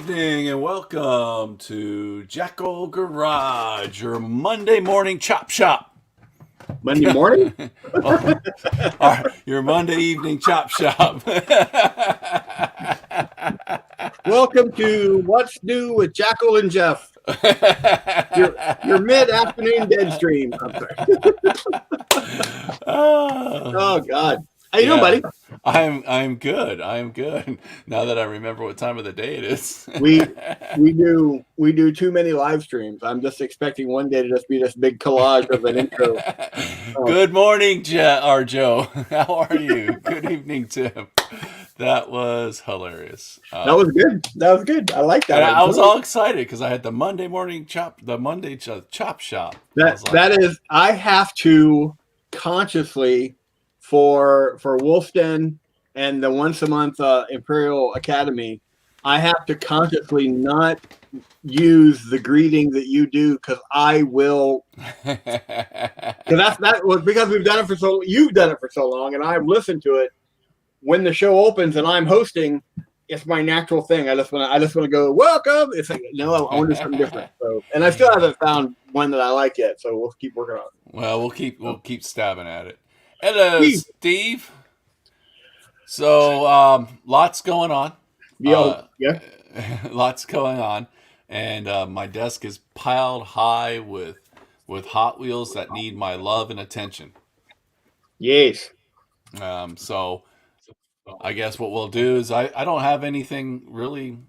evening and welcome to Jackal Garage, your Monday morning chop shop. Monday morning? Your Monday evening chop shop. Welcome to What's New with Jackal and Jeff. Your mid-afternoon dead stream. I'm sorry. Oh God. How you doing, buddy? I'm good. I'm good. Now that I remember what time of the day it is. We do too many live streams. I'm just expecting one day to just be this big collage of an intro. Good morning, Joe. How are you? Good evening, Tim. That was hilarious. That was good. That was good. I like that. I was all excited because I had the Monday morning chop shop. I have to consciously for Wolfden and the once a month Imperial Academy, I have to consciously not use the greeting that you do because I will. Because because we've done it for you've done it for so long, and I've listened to it. When the show opens and I'm hosting, it's my natural thing. I just want to go welcome. It's like no, I want to do something different. So, and I still haven't found one that I like yet. So we'll keep working on it. Well, we'll keep stabbing at it. Hello, Steve. So lots going on. Yeah. Lots going on, and my desk is piled high with Hot Wheels that need my love and attention. Yes. So I guess what we'll do is I don't have anything really.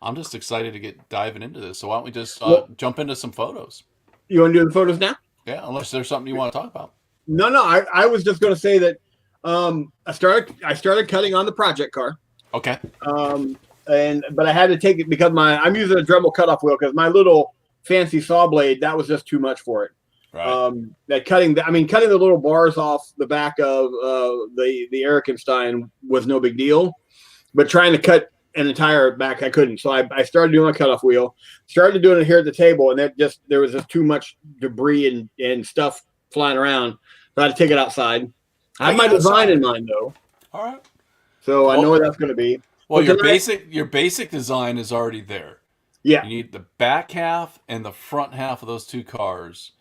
I'm just excited to get diving into this. So why don't we just jump into some photos? You want to do the photos now? Yeah, unless there's something you want to talk about. No. I was just going to say that I started cutting on the project car. Okay. But I had to take it because I'm using a Dremel cutoff wheel because my little fancy saw blade, that was just too much for it. Right. Cutting the little bars off the back of the Erikenstein was no big deal, but trying to cut an entire back, I couldn't. So I started doing a cutoff wheel, started doing it here at the table, and there was just too much debris and stuff flying around. So I had to take it outside. I have my design in mind though. All right. So I know what that's going to be. Well, your basic design is already there. Yeah. You need the back half and the front half of those two cars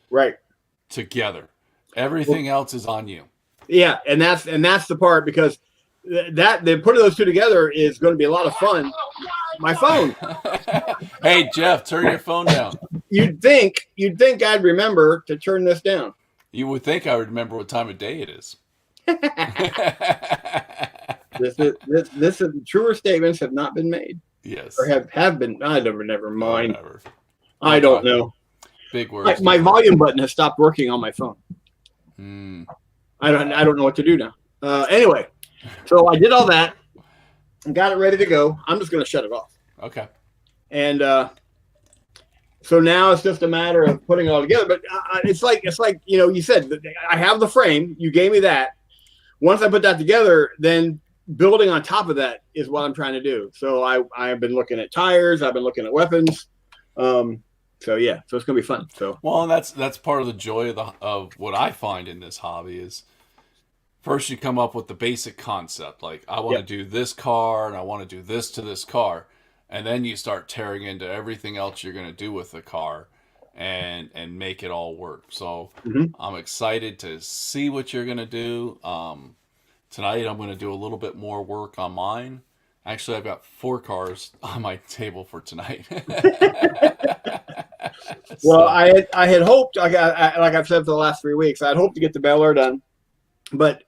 together. Everything else is on you. Yeah, and that's the part because the putting those two together is going to be a lot of fun. My phone. Hey Jeff, turn your phone down. You'd think I'd remember to turn this down. You would think I would remember what time of day it is. This is truer statements have not been made. Yes. Or have been. I never mind. Whatever. I don't know. Big words. My volume button has stopped working on my phone. I don't know what to do now. Anyway, so I did all that and got it ready to go. I'm just going to shut it off. Okay. And so now it's just a matter of putting it all together. But it's like you said, I have the frame. You gave me that. Once I put that together, then building on top of that is what I'm trying to do. So I've been looking at tires. I've been looking at weapons. So it's going to be fun. So well, and that's part of the joy of what I find in this hobby is first you come up with the basic concept, like I want to do this car and I want to do this to this car, and then you start tearing into everything else you're going to do with the car and make it all work. So I'm excited to see what you're going to do. Tonight I'm going to do a little bit more work on mine. Actually, I've got 4 cars on my table for tonight. Well, I had hoped, like I've said for the last 3 weeks, I'd hoped to get the Bel Air done, but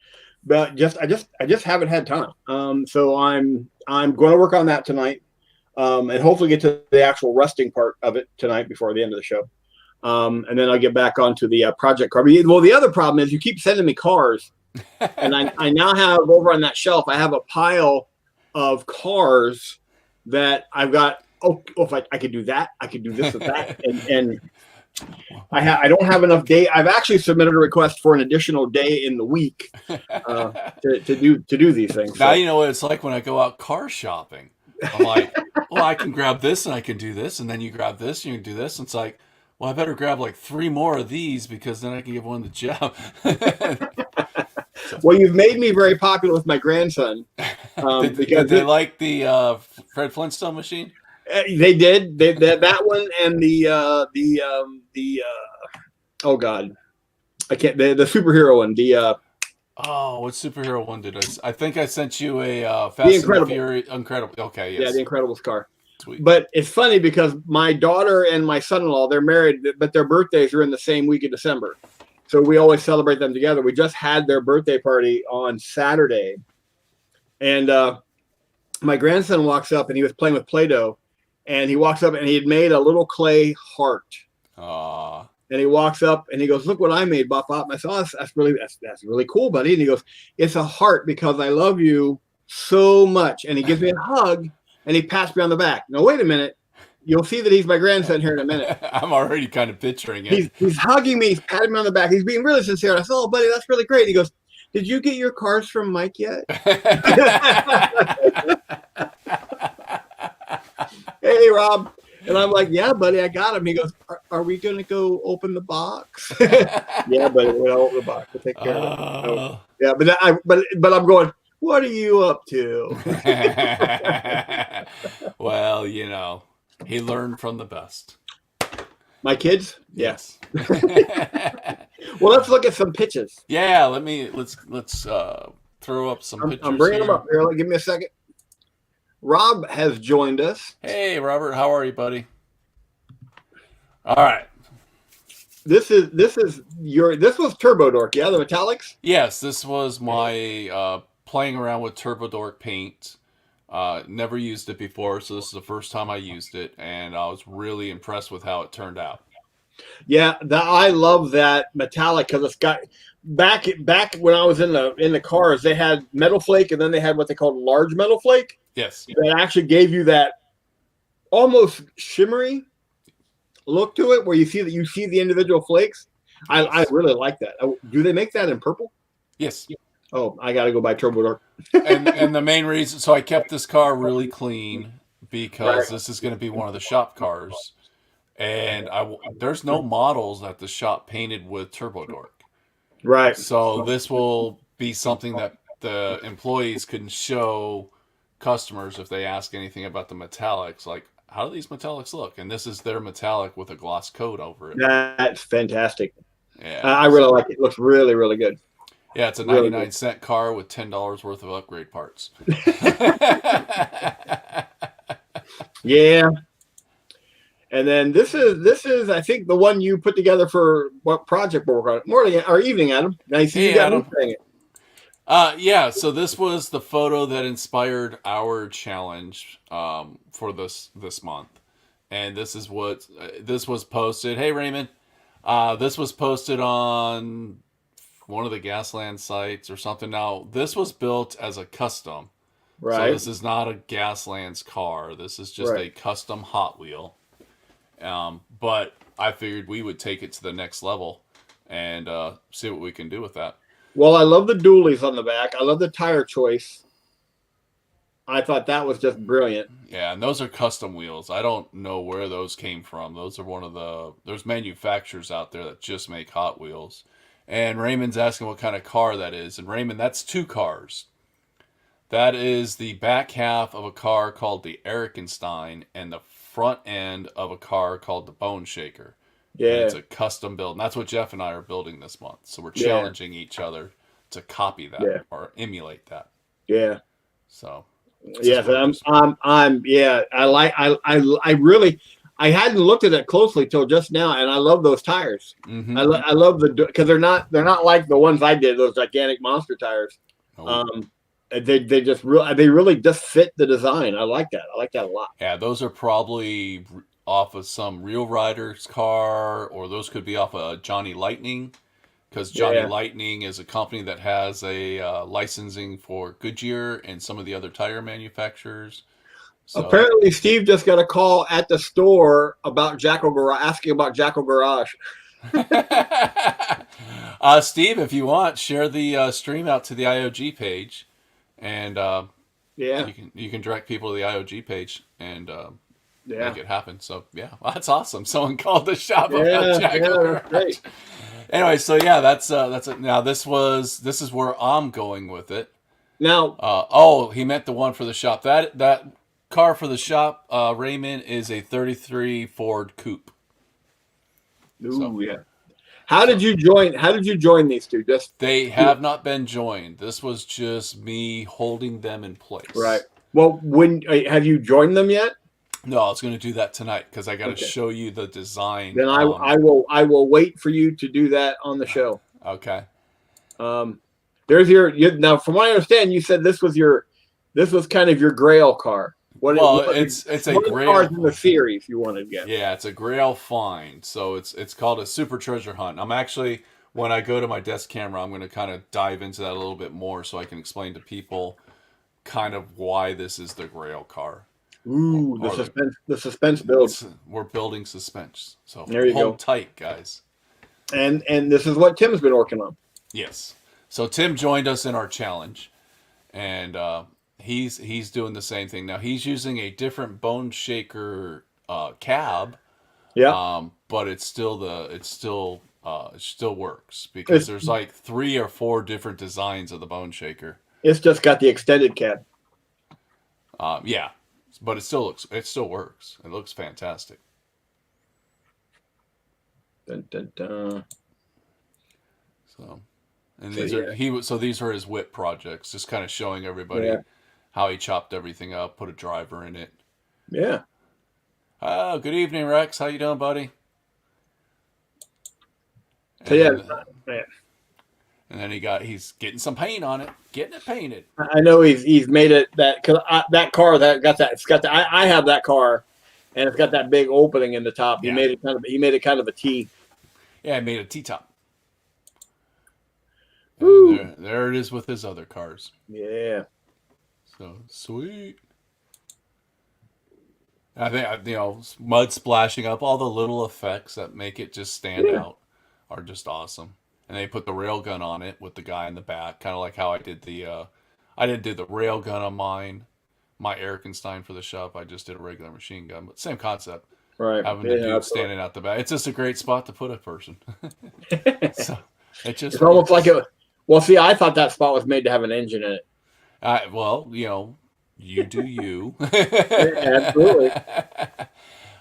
I just haven't had time. So I'm going to work on that tonight, and hopefully get to the actual rusting part of it tonight before the end of the show. And then I'll get back onto the project car. Well, the other problem is you keep sending me cars, and I now have over on that shelf, I have a pile of cars that I've got. If I could do that, I could do this with that, and I don't have enough day. I've actually submitted a request for an additional day in the week to do these things. Now you know what it's like when I go out car shopping. I'm like, well, I can grab this and I can do this, and then you grab this and you can do this. And it's like, well, I better grab like 3 more of these because then I can give one to Jeff. Well, you've made me very popular with my grandson. Did they like the Fred Flintstone machine? They did. That one and oh god, I can't the superhero one. Oh, what superhero one did I think I sent you a The Fast and the Incredible. Fury. Incredible. Okay, Yeah, yes. the Incredibles car. Sweet. But it's funny because my daughter and my son-in-law, they're married, but their birthdays are in the same week of December. So we always celebrate them together. We just had their birthday party on Saturday. And my grandson walks up and he was playing with Play-Doh. And he walks up and he had made a little clay heart. Ah. And he walks up and he goes, "Look what I made, Bop Bop." And I said, "Oh, that's really cool, buddy." And he goes, "It's a heart because I love you so much." And he gives me a hug and he pats me on the back. Now, wait a minute. You'll see that he's my grandson here in a minute. I'm already kind of picturing it. He's hugging me. He's patting me on the back. He's being really sincere. I said, "Oh, buddy, that's really great." And he goes, "Did you get your cars from Mike yet?" "Hey, Rob." And I'm like, "Yeah, buddy, I got him." He goes, "Are we going to go open the box?" "Yeah, buddy, we're going to open the box. We'll take care of it." So, yeah, but I'm going, "What are you up to?" Well, he learned from the best. My kids? Yes. Well, let's look at some pitches. Yeah, let's throw up some pictures. I'm bringing here. them up here. Give me a second. Rob has joined us. Hey, Robert, how are you, buddy? All right. This was Turbo Dork, yeah, the metallics? Yes, this was my playing around with Turbo Dork paint. Never used it before, so this is the first time I used it, and I was really impressed with how it turned out. Yeah, I love that metallic because it's got back when I was in the cars, they had metal flake and then they had what they called large metal flake. Yes. That actually gave you that almost shimmery look to it, where you see the individual flakes. Yes. I really like that. Do they make that in purple? Yes. Oh, I got to go buy Turbo Dork. and the main reason, so I kept this car really clean because This is going to be one of the shop cars, and there's no models at the shop painted with Turbo Dork. Right. So this will be something that the employees can show customers if they ask anything about the metallics, like, how do these metallics look? And this is their metallic with a gloss coat over it. That's fantastic. Yeah, I really like it. It looks really, really good. Yeah, it's a 99-cent car with $10 worth of upgrade parts. Yeah. And then this is I think the one you put together for what project we're working on. Morning or evening, Adam. I see you got me saying it. Yeah, so this was the photo that inspired our challenge for this month. And this is what this was posted. Hey, Raymond. This was posted on one of the Gasland sites or something. Now, this was built as a custom. Right. So this is not a Gasland's car. This is just a custom Hot Wheel. But I figured we would take it to the next level and see what we can do with that. Well, I love the dualies on the back. I love the tire choice. I thought that was just brilliant. Yeah, and those are custom wheels. I don't know where those came from. Those are there's manufacturers out there that just make Hot Wheels. And Raymond's asking what kind of car that is. And Raymond, that's two cars. That is the back half of a car called the Erikenstein and the front end of a car called the Bone Shaker. Yeah. And it's a custom build. And that's what Jeff and I are building this month. So we're challenging each other to copy that or emulate that. Yeah. So yeah, I hadn't looked at it closely till just now, and I love those tires. Mm-hmm. I love because they're not like the ones I did, those gigantic monster tires. Oh. They really just fit the design. I like that. I like that a lot. Yeah, those are probably off of some Real Riders car, or those could be off of Johnny Lightning, because Johnny Lightning is a company that has a licensing for Goodyear and some of the other tire manufacturers. So. Apparently, Steve just got a call at the store about Jackal Garage, asking about Jackal Garage. Steve, if you want, share the stream out to the IOG page, and you can direct people to the IOG page and make it happen. So well, that's awesome. Someone called the shop about Jackal Garage. Great. Anyway, so that's it. Now this is where I'm going with it. Now, he meant the one for the shop. That car for the shop, Raymond, is a 33 Ford Coupe. So, Ooh, yeah. How did so you join? How did you join these two? Just they have not been joined. This was just me holding them in right. place. Well, when have you joined them yet? No, I was going to do that tonight because I got to Okay. show you the design. Then I will wait for you to do that on the show. Okay. Um, there's now. From what I understand, you said this was kind of your Grail car. What it Well, was it's a one of the cars Grail. in the series you wanted to get. Yeah, it's a Grail find. So it's called a super treasure hunt. I'm actually, when I go to my desk camera, I'm going to kind of dive into that a little bit more so I can explain to people kind of why this is the Grail car. Ooh, Or the suspense build. we're building suspense. So There you hold go. tight, guys. And this is what Tim's been working on. Yes. So Tim joined us in our challenge, and he's doing the same thing now. He's using a different bone shaker cab, Yeah, but it still it still works because it's there's like 3 or 4 different designs of the bone shaker. it's just got the extended cab. Yeah, but it still works. It looks fantastic. Dun, dun, dun. So, and So yeah, these are his whip projects, just kind of showing everybody yeah, how he chopped everything up, put a driver in it. yeah. Oh, good evening, Rex. How you doing, buddy? So yeah, And yeah. and then he's getting some paint on it, getting it painted. I know he's made it that because that car that got that it's got the I have that car, and it's got that big opening in the top. Yeah, He made it kind of a T. yeah, I made a T-top, and Woo! there it is with his other cars. Yeah. So sweet. I think mud splashing up, all the little effects that make it just stand Yeah. out are just awesome. And they put the rail gun on it with the guy in the back, kind of like how I did I didn't do the rail gun on my Erikenstein for the shop. I just did a regular machine gun, but same concept. Right. Having the Yeah. dude standing out the back, it's just a great spot to put a person. So it just It's almost like works. it. Well, see, I thought that spot was made to have an engine in it. Well, you do you. Absolutely.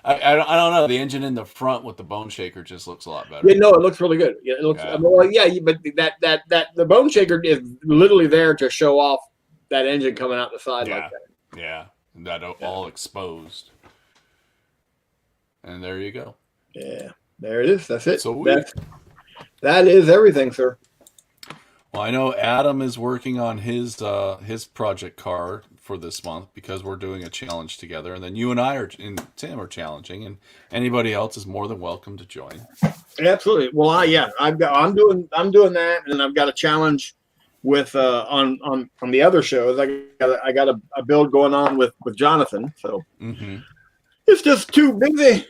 I don't know. The engine in the front with the bone shaker just looks a lot Yeah, better. no, it looks really good. Yeah, it looks. Yeah, Well, yeah, but that the bone shaker is literally there to show off that engine coming out the side like yeah, that. yeah. That Yeah. all exposed, and there you go. Yeah, there it is. That's it. So That is everything, sir. well, I know Adam is working on his project car for this month because we're doing a challenge together, and then you and and Tim are challenging, and anybody else is more than welcome to join. Absolutely. Well, I'm doing that, and I've got a challenge with on the other shows. I got a build going on with Jonathan, so Mm-hmm. it's just too busy.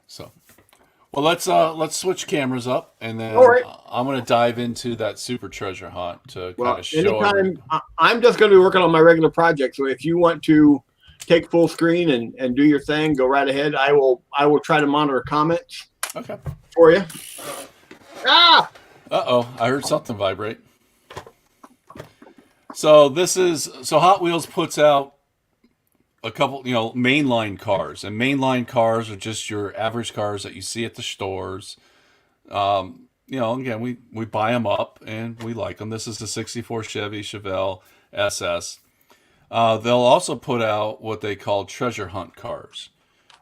So, well, let's switch cameras up, and then All right. I'm gonna dive into that super treasure hunt to kind Well, of show everybody. anytime I'm just going to be working on my regular project. So if you want to take full screen and do your thing, go right ahead. I will try to monitor comments Okay. for you. Ah, Uh-oh, I heard something vibrate. So Hot Wheels puts out a couple, mainline cars, and mainline cars are just your average cars that you see at the stores. Again, we buy them up and we like them. This is the 64 Chevy Chevelle SS. They'll also put out what they call treasure hunt cars.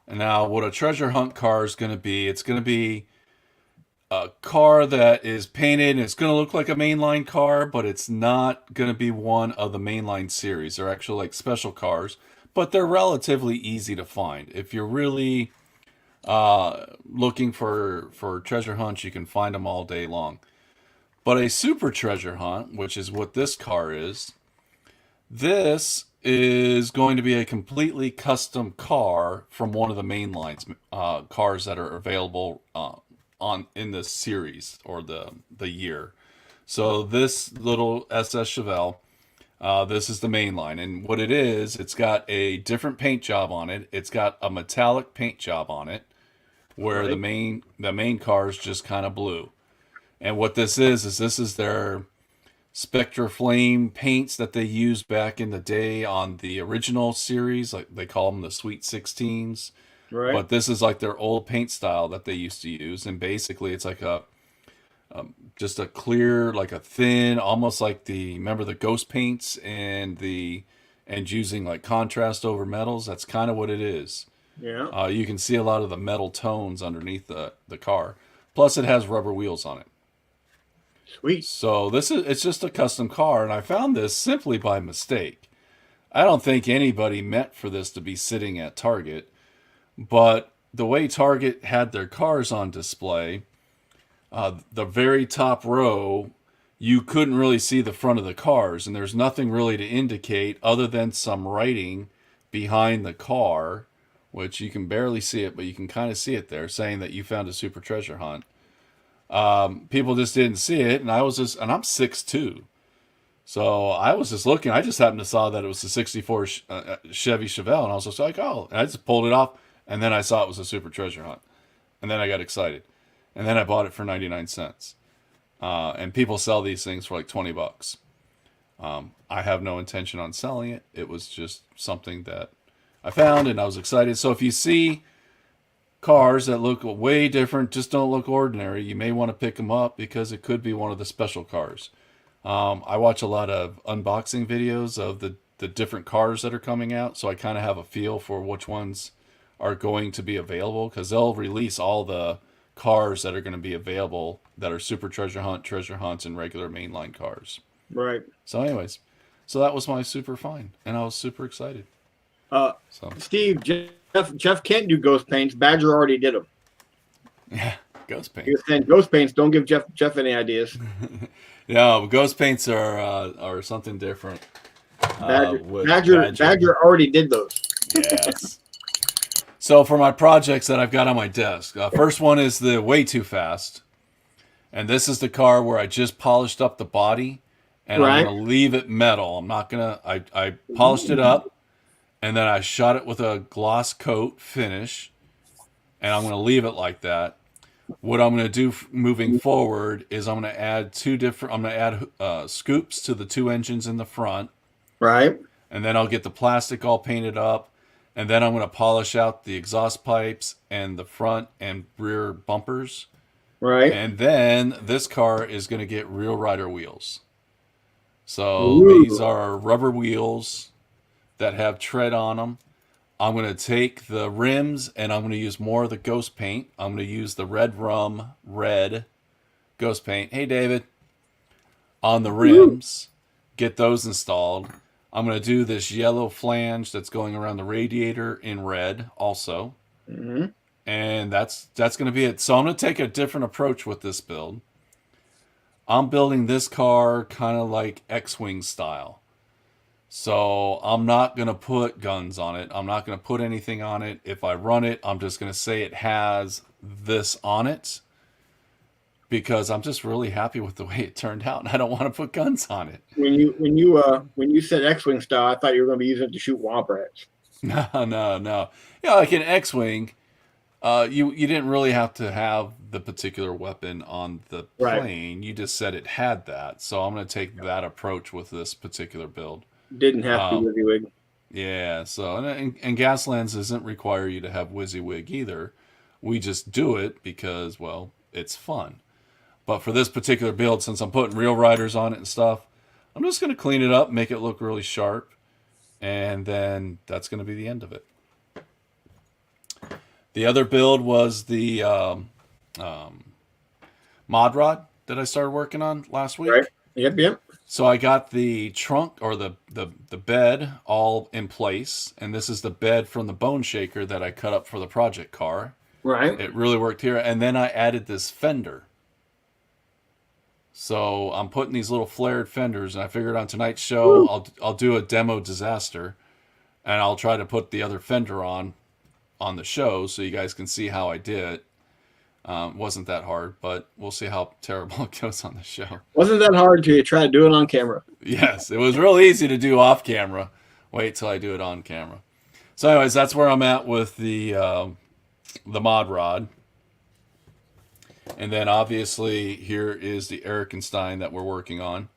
And now what a treasure hunt car is going to be, it's going to be a car that is painted and it's going to look like a mainline car, but it's not going to be one of the mainline series. They're actually like special cars, but they're relatively easy to find. If you're really looking for treasure hunts, you can find them all day long. But a super treasure hunt, which is what this car is, this is going to be a completely custom car from one of the mainlines cars that are available in this series or the year. So this little SS Chevelle, this is the main line, and what it is, it's got a different paint job on it. It's got a metallic paint job on it, where right. the main car is just kind of blue. And what this is this is their Spectra Flame paints that they used back in the day on the original series. Like they call them the Sweet 16s. Right. But this is like their old paint style that they used to use. And basically, it's like just a clear, like a thin, almost like remember the ghost paints and using like contrast over metals. That's kind of what it is. Yeah. You can see a lot of the metal tones underneath the car. Plus, it has rubber wheels on it. Sweet. So it's just a custom car, and I found this simply by mistake. I don't think anybody meant for this to be sitting at Target, but the way Target had their cars on display, the very top row, you couldn't really see the front of the cars, and there's nothing really to indicate other than some writing behind the car, which you can barely see it, but you can kind of see it there, saying that you found a super treasure hunt. People just didn't see it, and and I'm 6'2", so I was just looking. I just happened to saw that it was a '64 Chevy Chevelle, and I was just like, oh, and I just pulled it off, and then I saw it was a super treasure hunt, and then I got excited, and then I bought it for 99 cents. And people sell these things for like $20. I have no intention on selling it. It was just something that I found, and I was excited. So if you see cars that look way different, just don't look ordinary, you may want to pick them up because it could be one of the special cars. I watch a lot of unboxing videos of the different cars that are coming out, so I kind of have a feel for which ones are going to be available, because they'll release all the cars that are going to be available that are super treasure hunts, and regular mainline cars. Right. So anyways, so that was my super find, and I was super excited. So Steve, Jeff can't do ghost paints. Badger already did them. yeah, ghost He paint. was saying ghost paints. Don't give Jeff any ideas. No, ghost paints are something different. Badger already did those. Yes. So for my projects that I've got on my desk, first one is the Way Too Fast, and this is the car where I just polished up the body, and Right. I'm gonna leave it metal. I'm not gonna. I polished it up, and then I shot it with a gloss coat finish, and I'm gonna leave it like that. What I'm gonna do moving forward is I'm gonna add scoops to the two engines in the front, Right. and then I'll get the plastic all painted up, and then I'm going to polish out the exhaust pipes and the front and rear bumpers. Right. And then this car is going to get real rider wheels. So Ooh. these are rubber wheels that have tread on them. I'm going to take the rims and I'm going to use more of the ghost paint. I'm going to use the red ghost paint. Hey, David. On the rims, get those installed. I'm going to do this yellow flange that's going around the radiator in red also. Mm-hmm. And that's going to be it. So I'm going to take a different approach with this build. I'm building this car kind of like X-Wing style. So I'm not going to put guns on it. I'm not going to put anything on it. If I run it, I'm just going to say it has this on it, because I'm just really happy with the way it turned out, and I don't want to put guns on it. When you said X-Wing style, I thought you were going to be using it to shoot womp rats. No. Yeah, like in X-Wing, you didn't really have to have the particular weapon on the Right. plane. You just said it had that. So I'm going to take that approach with this particular build. Didn't have to WYSIWYG. Yeah, so, and Gaslands doesn't require you to have WYSIWYG either. We just do it because, well, it's fun. But for this particular build, since I'm putting real riders on it and stuff, I'm just going to clean it up, make it look really sharp, and then that's going to be the end of it. The other build was the mod rod that I started working on last week. Right. Yep. So I got the trunk, or the bed, all in place, and this is the bed from the Bone Shaker that I cut up for the project car. Right. It really worked here. And then I added this fender. So I'm putting these little flared fenders, and I figured on tonight's show I'll do a demo disaster, and I'll try to put the other fender on the show so you guys can see how I did it. Wasn't that hard, but we'll see how terrible it goes on the show. Wasn't that hard to try to do it on camera? Yes, it was real easy to do off camera. Wait till I do it on camera. So anyways, that's where I'm at with the mod rod. And then obviously here is the Erikenstein that we're working on.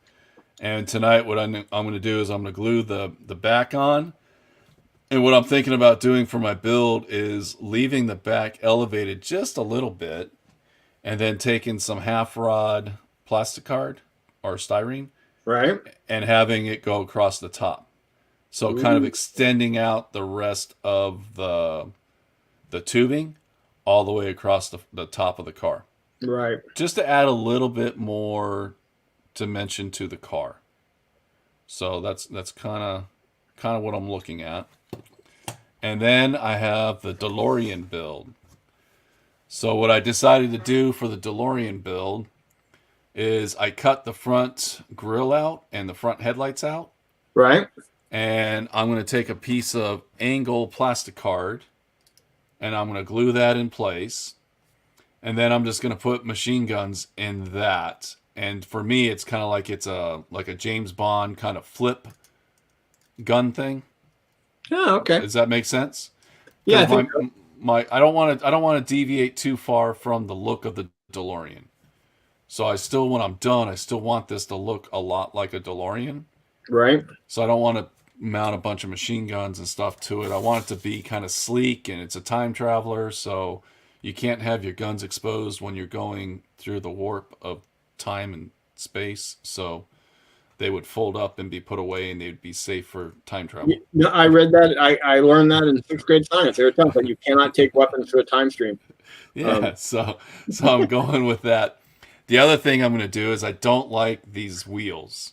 And tonight, what I'm going to do is I'm going to glue the back on. And what I'm thinking about doing for my build is leaving the back elevated just a little bit, and then taking some half rod plastic card or styrene Right. and having it go across the top. So kind of Ooh. extending out the rest of the tubing all the way across the top of the car. Right. Just to add a little bit more dimension to the car. So that's kind of what I'm looking at. And then I have the DeLorean build. So what I decided to do for the DeLorean build is I cut the front grill out and the front headlights out. Right. And I'm going to take a piece of angle plastic card and I'm going to glue that in place. And then I'm just going to put machine guns in that. And for me, it's kind of like it's a James Bond kind of flip gun thing. Oh, okay. Does that make sense? Yeah, I Because think my I don't want to deviate too far from the look of the DeLorean. So I still, when I'm done, I still want this to look a lot like a DeLorean. right. So I don't want to mount a bunch of machine guns and stuff to it. I want it to be kind of sleek, and it's a time traveler, so you can't have your guns exposed when you're going through the warp of time and space. So they would fold up and be put away, and they'd be safe for time travel. No, I read that. I learned that in sixth grade science. They were telling us that you cannot take weapons through a time stream. Yeah, so I'm going with that. The other thing I'm going to do is I don't like these wheels.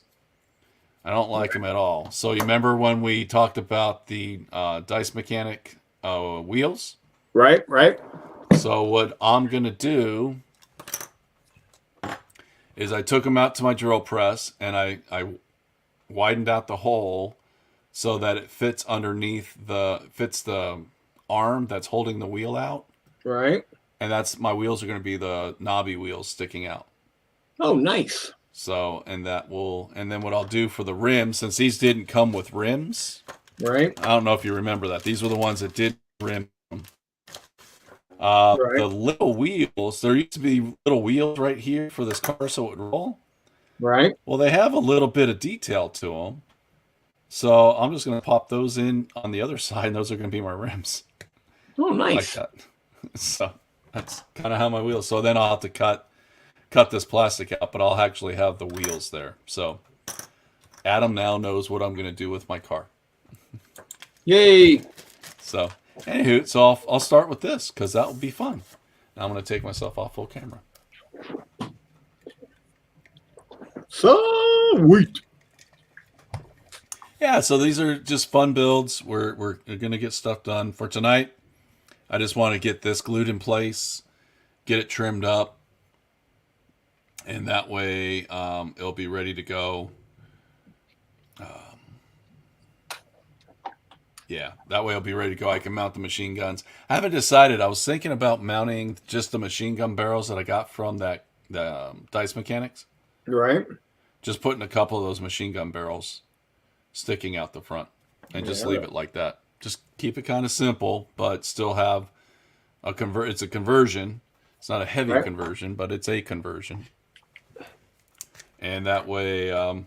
I don't like them at all. So you remember when we talked about the dice mechanic wheels? Right. Right. So what I'm going to do is I took them out to my drill press and I widened out the hole so that it fits underneath fits the arm that's holding the wheel out. Right. And that's my wheels are going to be the knobby wheels sticking out. Oh, nice. So, and then what I'll do for the rims, since these didn't come with rims, Right. I don't know if you remember that. These were the ones that did rim. Right. The little wheels, there used to be little wheels right here for this car so it would roll. Right. Well, they have a little bit of detail to them. So I'm just going to pop those in on the other side, and those are going to be my rims. Oh, Like nice. that. So that's kind of how my wheels. So then I'll have to cut this plastic out, but I'll actually have the wheels there. So Adam now knows what I'm going to do with my car. Yay. So, anywho, so I'll start with this because that will be fun. Now I'm going to take myself off full camera. Sweet. Yeah, so these are just fun builds. We're going to get stuff done for tonight. I just want to get this glued in place, get it trimmed up, and that way it'll be ready to go. Yeah, that way I'll be ready to go. I can mount the machine guns. I haven't decided. I was thinking about mounting just the machine gun barrels that I got from the Dice Mechanics. Right. Just putting a couple of those machine gun barrels sticking out the front and just leave it like that. Just keep it kind of simple, but still have it's a conversion. It's not a heavy conversion, but it's a conversion. And that way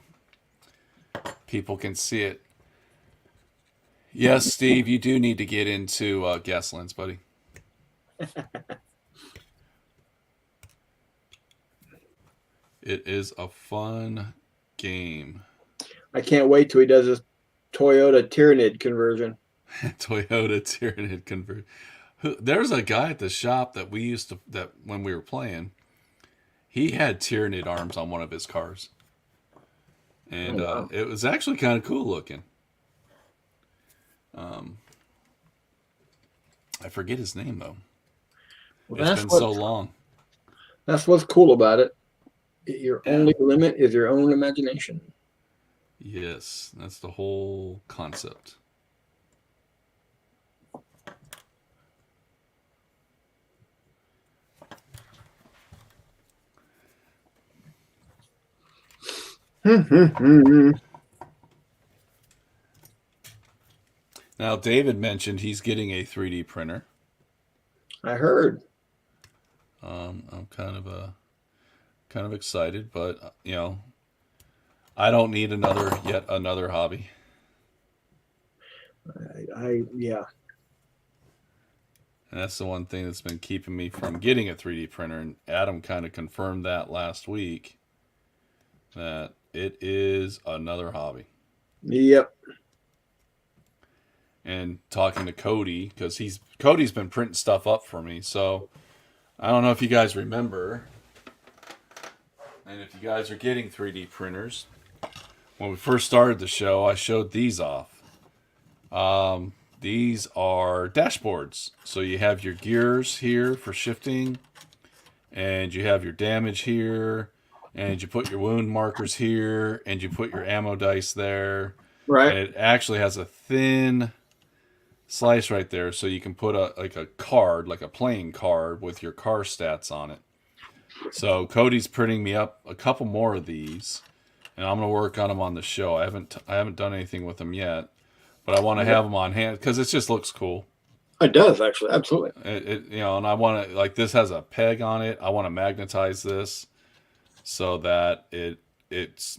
people can see it. Yes, Steve, you do need to get into Gaslands, buddy. It is a fun game. I can't wait till he does this Toyota Tyranid conversion. Toyota Tyranid convert. There's a guy at the shop that we used to that when we were playing. He had Tyranid arms on one of his cars, and it was actually kind of cool looking. I forget his name though. Well, it's been so long. That's what's cool about it. Your only limit is your own imagination. Yes, that's the whole concept. Now, David mentioned he's getting a 3D printer. I heard. I'm kind of excited, but I don't need yet another hobby. Yeah. And that's the one thing that's been keeping me from getting a 3D printer. And Adam kind of confirmed that last week that it is another hobby. Yep. And talking to Cody, because Cody's been printing stuff up for me. So I don't know if you guys remember, and if you guys are getting 3D printers, when we first started the show, I showed these off. These are dashboards. So you have your gears here for shifting, and you have your damage here, and you put your wound markers here, and you put your ammo dice there. Right. And it actually has a thin slice right there, so you can put a card, like a playing card with your car stats on it. So Cody's printing me up a couple more of these, and I'm gonna work on them on the show. I haven't done anything with them yet, but I want to have them on hand because it just looks cool. It does actually, absolutely. And I want to, like, this has a peg on it. I want to magnetize this so that it's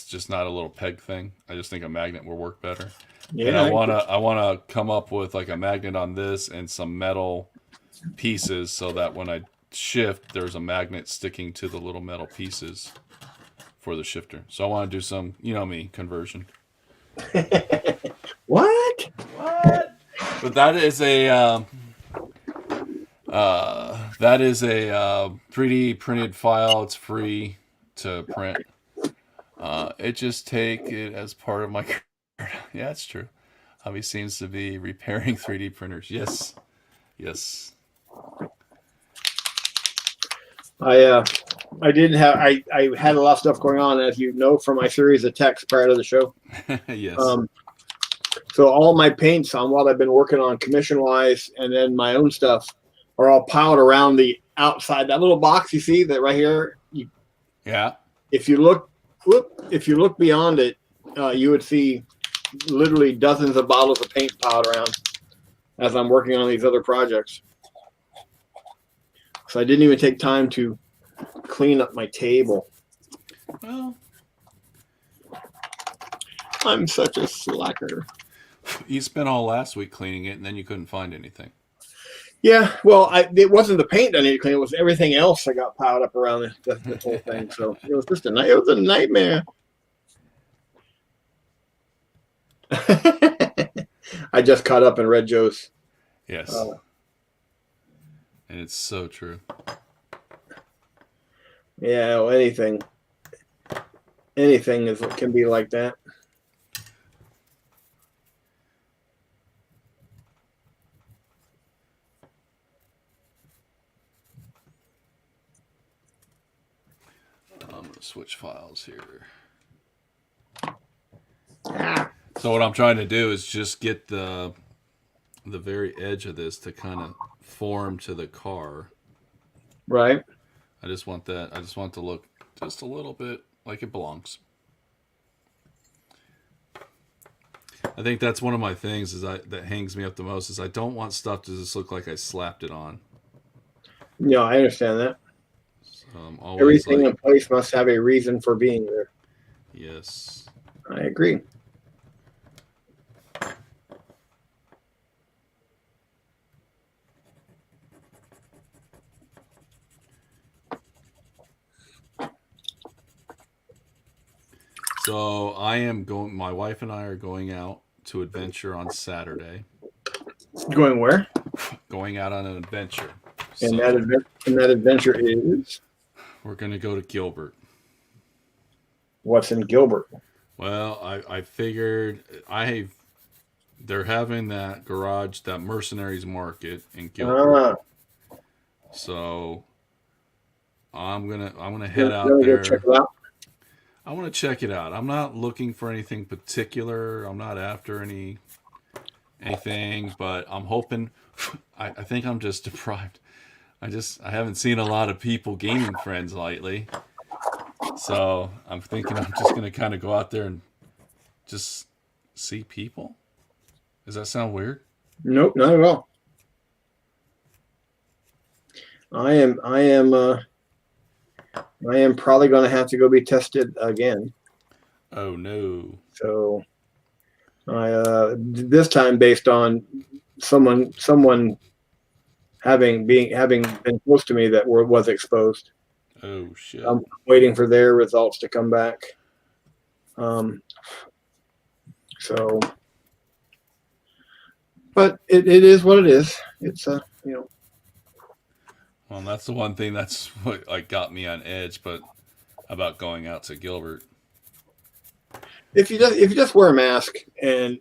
just not a little peg thing. I just think a magnet will work better. Yeah. And I wanna come up with like a magnet on this and some metal pieces so that when I shift, there's a magnet sticking to the little metal pieces for the shifter. So I want to do some, conversion. What? But that is a 3D printed file. It's free to print. It just take it as part of my career. Yeah, it's true. Hobby seems to be repairing 3D printers. Yes. I didn't have I had a lot of stuff going on, as you know, from my series of texts prior to the show. Yes. So all my paints on what I've been working on commission wise, and then my own stuff, are all piled around the outside. That little box you see that right here. Yeah. If you look beyond it, you would see literally dozens of bottles of paint piled around as I'm working on these other projects. So I didn't even take time to clean up my table. Well, I'm such a slacker. you spent all last week cleaning it, and then you couldn't find anything. Yeah, well, it wasn't the paint I needed to clean; it was everything else that got piled up around the whole thing. So it was just a nightmare. I just caught up and read Joe's. Yes. And it's so true. Yeah, well, anything can be like that. I'm going to switch files here. So what I'm trying to do is just get the very edge of this to kind of form to the car. Right. I just want that. I just want it to look just a little bit like it belongs. I think that's one of my things that hangs me up the most is I don't want stuff to just look like I slapped it on. Yeah, I understand that. So I'm always everything in place must have a reason for being there. Yes. I agree. So my wife and I are going out to adventure on Saturday. Going where? Going out on an adventure. And that adventure is? We're going to go to Gilbert. What's in Gilbert? Well, I figured they're having that garage, that mercenaries market in Gilbert. So I'm gonna head out there. Check it out. I want to check it out. I'm not looking for anything particular. I'm not after anything, but I'm hoping. I think I'm just deprived. I haven't seen a lot of people gaming friends lately. So I'm thinking I'm just gonna kind of go out there and just see people. Does that sound weird? Nope, not at all. I am probably going to have to go be tested again. Oh no. So I this time based on someone having been close to me that was exposed. Oh shit. I'm waiting for their results to come back. Um, so, but it is what it is. It's Well, that's the one thing that's what like got me on edge, but about going out to Gilbert. if you just wear a mask and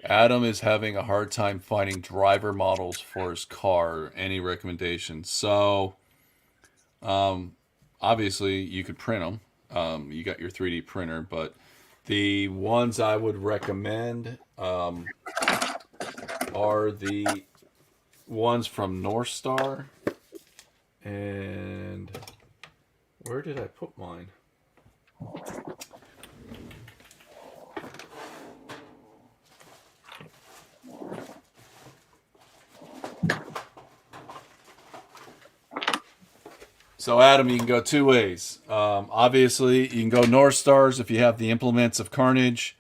Adam is having a hard time finding driver models for his car. Any recommendations? So, um, obviously you could print them. You got your 3D printer, but the ones I would recommend are the ones from North Star. And where did I put mine? So, Adam, you can go two ways. Obviously, you can go North Stars if you have the implements of Carnage.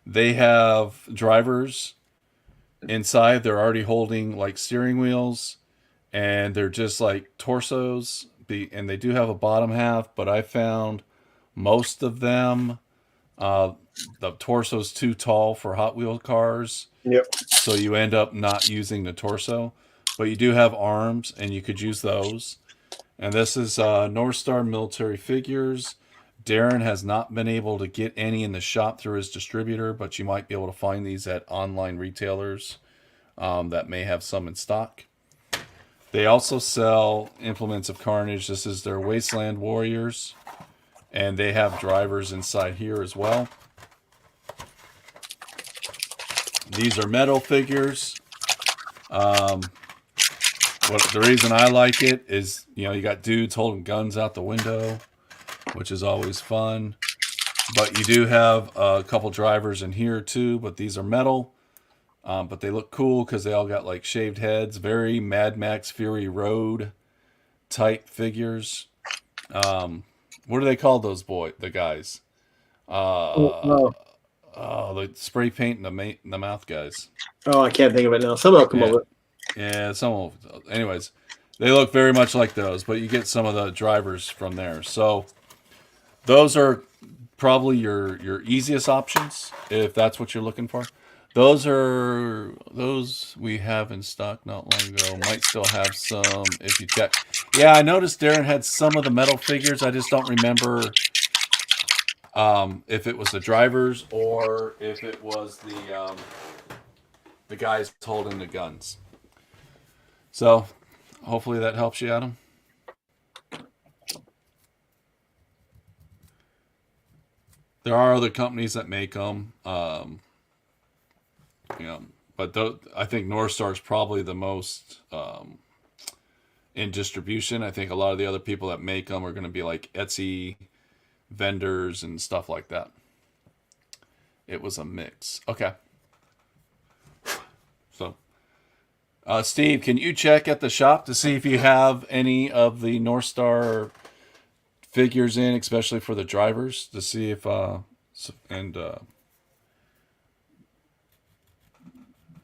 They have drivers inside. They're already holding like steering wheels, and they're just like torsos. And they do have a bottom half, but I found most of them, uh, the torso's too tall for Hot Wheel cars, yep. so you end up not using the torso. But you do have arms, and you could use those. And this is North Star Military Figures. Darren has not been able to get any in the shop through his distributor, but you might be able to find these at online retailers that may have some in stock. They also sell Implements of Carnage. This is their Wasteland Warriors, and they have drivers inside here as well. These are metal figures. The reason I like it is, you got dudes holding guns out the window, which is always fun. But you do have a couple drivers in here too, but these are metal. But they look cool because they all got like shaved heads, very Mad Max Fury Road type figures. What do they call those the guys? Uh, Oh, the spray paint in the mouth guys. I can't think of it now. Someone will come Yeah, over. yeah. Anyways, they look very much like those, but you get some of the drivers from there. So those are probably your easiest options if that's what you're looking for. Those we have in stock not long ago. Might still have some if you check. Yeah, I noticed Darren had some of the metal figures. I just don't remember if it was the drivers or if it was the guys holding the guns. So hopefully that helps you, Adam. There are other companies that make them. You know, but I think North Star is probably the most in distribution. I think a lot of the other people that make them are going to be like Etsy vendors and stuff like that. It was a mix. Okay. So, Steve, can you check at the shop to see if you have any of the North Star figures in, especially for the drivers, to see if and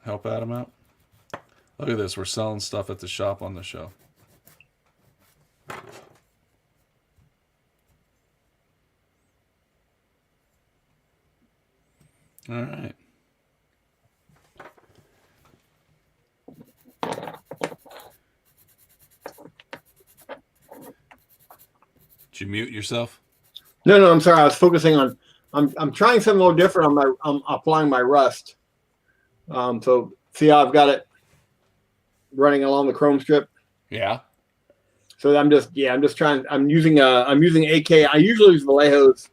help Adam out? Look at this. We're selling stuff at the shop on the show. All right. Did you mute yourself? No, I'm sorry. I was focusing on. I'm trying something a little different. I'm applying my Rust. So see how I've got it running along the Chrome strip. Yeah. So I'm just trying. I'm using AK. I usually use Vallejo's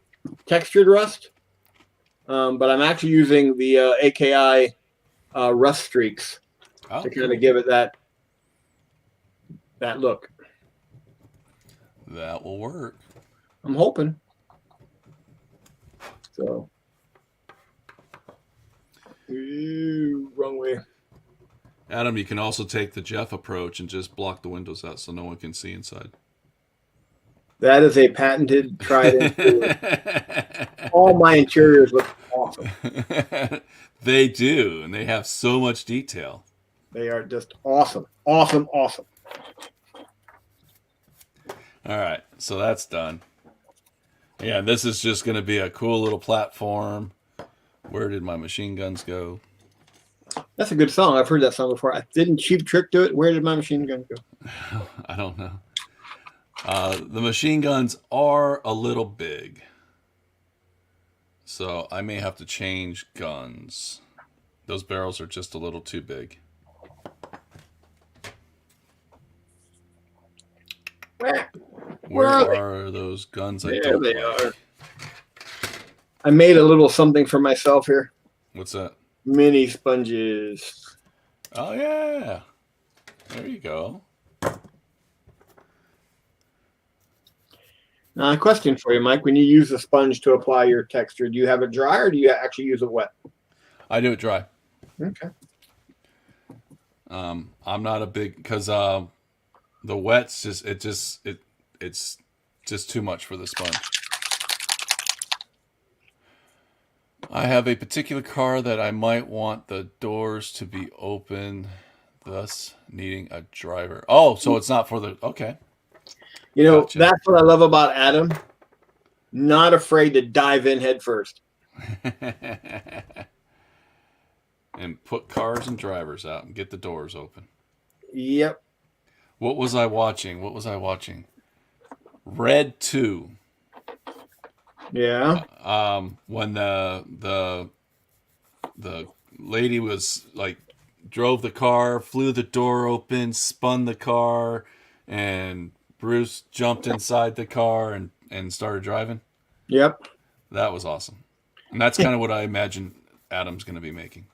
textured Rust, but I'm actually using the AKI Rust streaks to kind of give it that look. That will work. I'm hoping. So, ooh, wrong way. Adam, you can also take the Jeff approach and just block the windows out so no one can see inside. That is a patented, tried and true. All my interiors look awesome. They do, and they have so much detail. They are just awesome, awesome, awesome. All right, so that's done. Yeah, this is just going to be a cool little platform. Where did my machine guns go? That's a good song. I've heard that song before. I didn't Cheap Trick do it. Where did my machine gun go? I don't know. The machine guns are a little big, so I may have to change guns. Those barrels are just a little too big. Where are those guns? I There don't they like. are. I made a little something for myself here. What's that? Mini sponges. Oh yeah, there you go. Now, a question for you, Mike. When you use a sponge to apply your texture, do you have it dry or do you actually use it wet? I do it dry. Okay. I'm not a big because the wet's it's just too much for the sponge. I have a particular car that I might want the doors to be open, thus needing a driver. Oh, so it's not for the okay. You know, Gotcha. That's what I love about Adam. Not afraid to dive in head first. And put cars and drivers out and get the doors open. Yep. What was I watching? Red 2. Yeah. When the lady was like drove the car, flew the door open, spun the car, and Bruce jumped inside the car and started driving. Yep. That was awesome. And that's kind of what I imagine Adam's going to be making.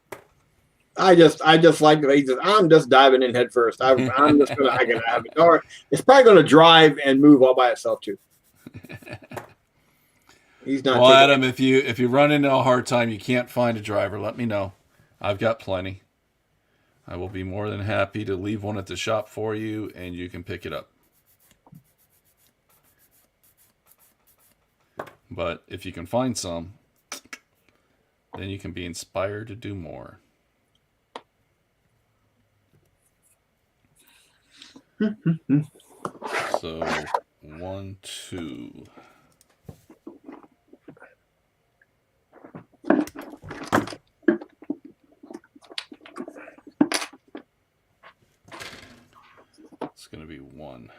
I just like that he says, I'm just diving in head first. I'm just gonna I can have a car. It's probably gonna drive and move all by itself too. He's not. Well, Adam, if you run into a hard time, you can't find a driver, let me know. I've got plenty. I will be more than happy to leave one at the shop for you, and you can pick it up. But if you can find some, then you can be inspired to do more. So, 1, 2. It's going to be 1.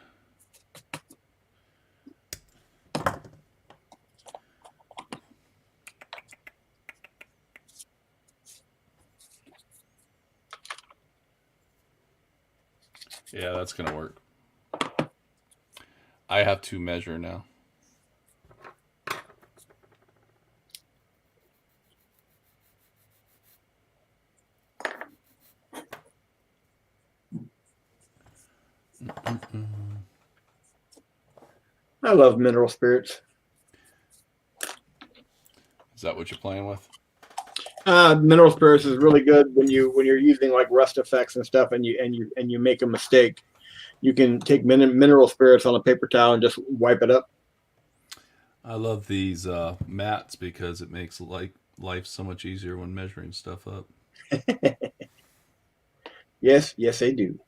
Yeah, that's going to work. I have to measure now. I love mineral spirits. Is that what you're playing with? Mineral spirits is really good when you're using like rust effects and stuff, and you make a mistake. You can take mineral spirits on a paper towel and just wipe it up. I love these mats because it makes life so much easier when measuring stuff up. Yes, they do.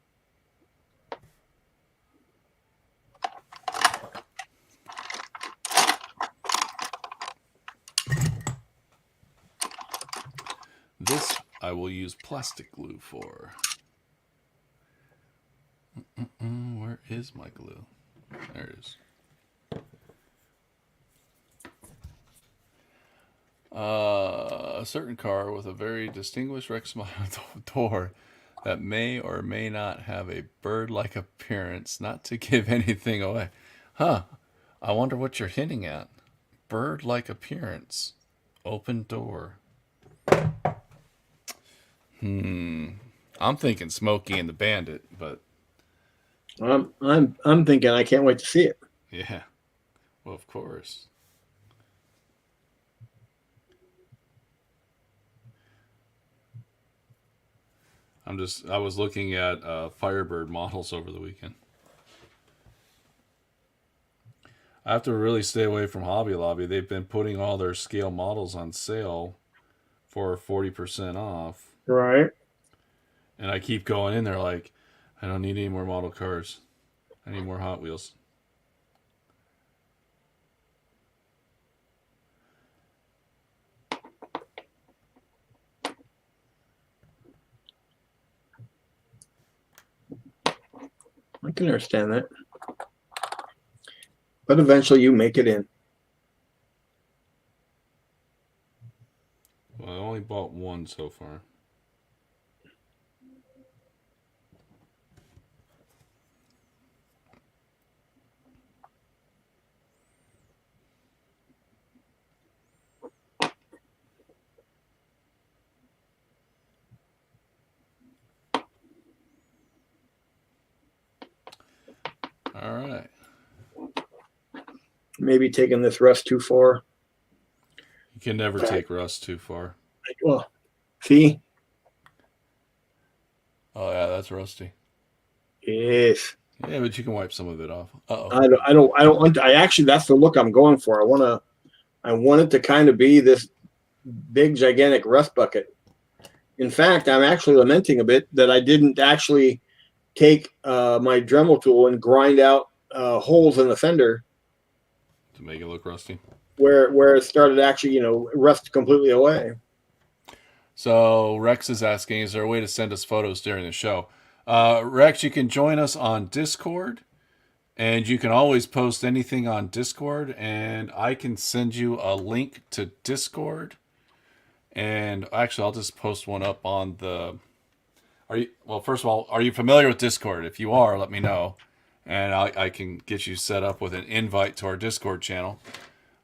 This I will use plastic glue for. Where is my glue? There it is. A certain car with a very distinguished Rex door that may or may not have a bird-like appearance, not to give anything away. Huh. I wonder what you're hinting at. Bird-like appearance. Open door. I'm thinking Smokey and the Bandit, but I'm thinking I can't wait to see it. yeah. Well, of course. I was looking at Firebird models over the weekend. I have to really stay away from Hobby Lobby. They've been putting all their scale models on sale for 40% off. Right. And I keep going in there like, I don't need any more model cars. I need more Hot Wheels. I can understand that. But eventually you make it in. Well, I only bought one so far. All right. Maybe taking this rust too far. You can never take rust too far. Well, see? Oh yeah, that's rusty. Yes. Yeah, but you can wipe some of it off. Uh-oh. I don't want to, I actually, that's the look I'm going for. I want it to kind of be this big, gigantic rust bucket. In fact, I'm actually lamenting a bit that I didn't actually take my Dremel tool and grind out holes in the fender To make it look rusty. where it started actually, rust completely away. So Rex is asking, is there a way to send us photos during the show? Rex, you can join us on Discord, and you can always post anything on Discord, and I can send you a link to Discord. And actually, I'll just post one up on the. Well, first of all, are you familiar with Discord? If you are, let me know, and I can get you set up with an invite to our Discord channel.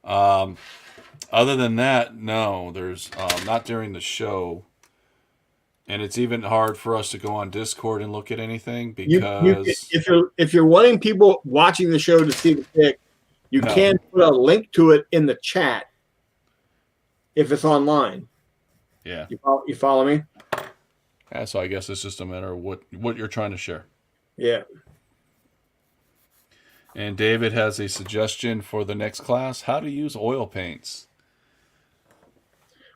Other than that, no, there's not during the show, and it's even hard for us to go on Discord and look at anything because if you're wanting people watching the show to see the pic, you can put a link to it in the chat if it's online. Yeah, you follow me? Yeah, so I guess it's just a matter of what you're trying to share. Yeah. And David has a suggestion for the next class: how to use oil paints.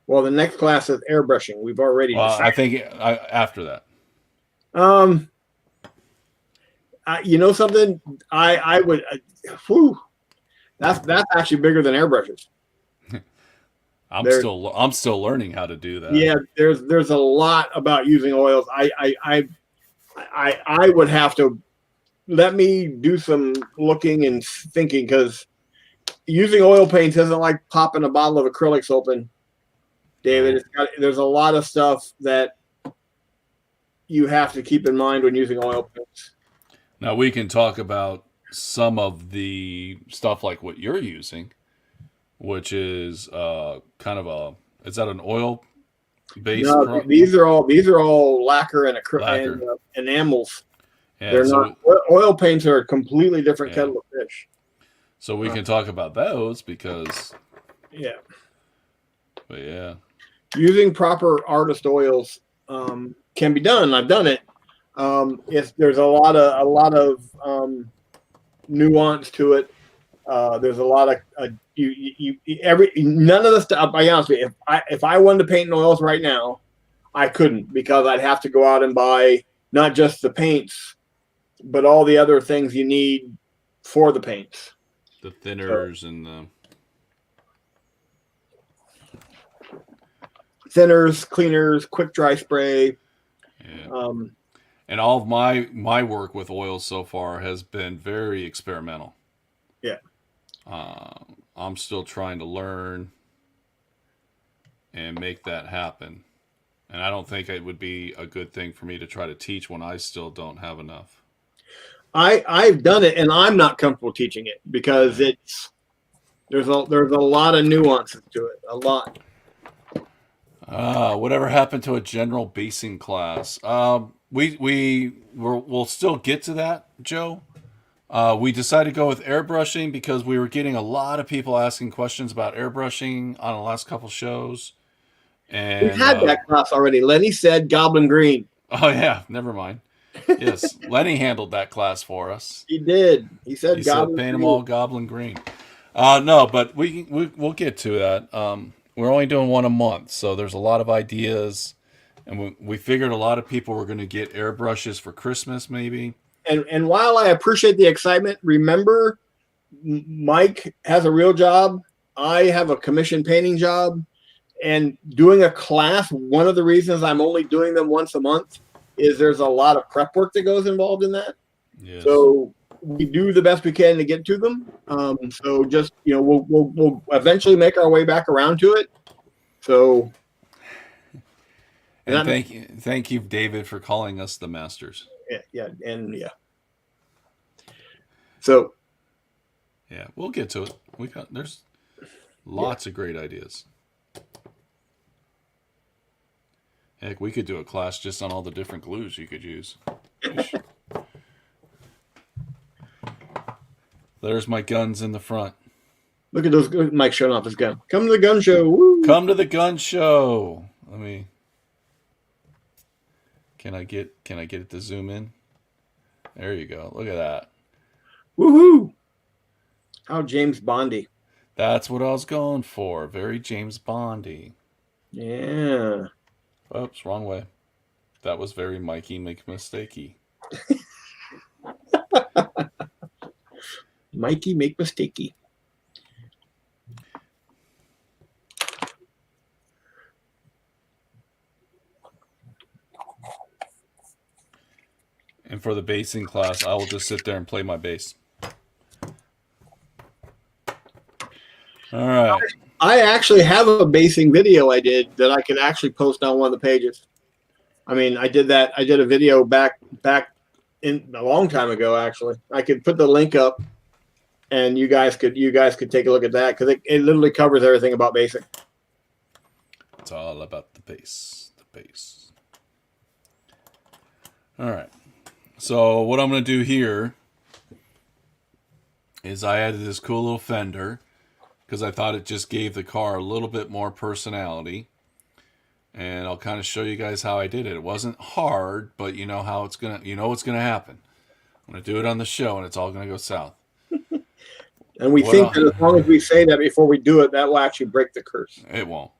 Well, the next class is airbrushing. We've already decided. I think after that. You know something? I would. That's actually bigger than airbrushes. I'm still learning how to do that. Yeah, there's a lot about using oils. I would have to let me do some looking and thinking, because using oil paints isn't like popping a bottle of acrylics open, David. There's a lot of stuff that you have to keep in mind when using oil paints. Now we can talk about some of the stuff like what you're using, which is kind of is that an oil based? No, these are all lacquer and and enamels. Yeah, they're not oil paints are a completely different kettle of fish. So we can talk about those because but yeah, using proper artist oils can be done. I've done it. If there's a lot of nuance to it, there's a lot of none of the stuff. I'll be honest with you. If I wanted to paint in oils right now, I couldn't, because I'd have to go out and buy not just the paints, but all the other things you need for the paints. The thinners and the thinners, cleaners, quick dry spray. Yeah. And all of my work with oils so far has been very experimental. Yeah. I'm still trying to learn and make that happen. And I don't think it would be a good thing for me to try to teach when I still don't have enough. I've done it, and I'm not comfortable teaching it because there's a lot of nuances to it. A lot. Whatever happened to a general basing class? We'll still get to that, Joe. We decided to go with airbrushing because we were getting a lot of people asking questions about airbrushing on the last couple shows. And we've had that class already. Lenny said Goblin Green. Oh yeah, never mind. Yes, Lenny handled that class for us. He did. He He said said Goblin paint them Green. all goblin green. No, but we'll get to that. We're only doing one a month, so there's a lot of ideas, and we figured a lot of people were going to get airbrushes for Christmas, maybe. And while I appreciate the excitement, remember Mike has a real job. I have a commission painting job. And doing a class, one of the reasons I'm only doing them once a month is there's a lot of prep work that goes involved in that. Yes. So we do the best we can to get to them. So just we'll eventually make our way back around to it. So And that, thank you, David, for calling us the masters. yeah, and yeah. So Yeah, we'll get to it. There's yeah, lots of great ideas. Heck, we could do a class just on all the different glues you could use. There's my guns in the front. look at those. Mike showing off his gun. Come to the gun show. Woo. Come to the gun show. Let me. Can I get it to zoom in? There you go. Look at that. Woohoo! How James Bondy. That's what I was going for. Very James Bondy. Yeah. Oops, wrong way. That was very Mikey make mistakey. Mikey make mistakey. And for the basing class, I will just sit there and play my bass. All right. I actually have a basing video I did that I could actually post on one of the pages. I mean, I did that. I did a video back in a long time ago. Actually, I could put the link up, and you guys could take a look at that because it literally covers everything about basing. It's all about the bass. The bass. All right. So what I'm going to do here is I added this cool little fender because I thought it just gave the car a little bit more personality. And I'll kind of show you guys how I did it. It wasn't hard, but you know how it's gonna, what's gonna happen. I'm gonna do it on the show, and it's all gonna go south. And we think that as long as we say that before we do it, that will actually break the curse. It won't.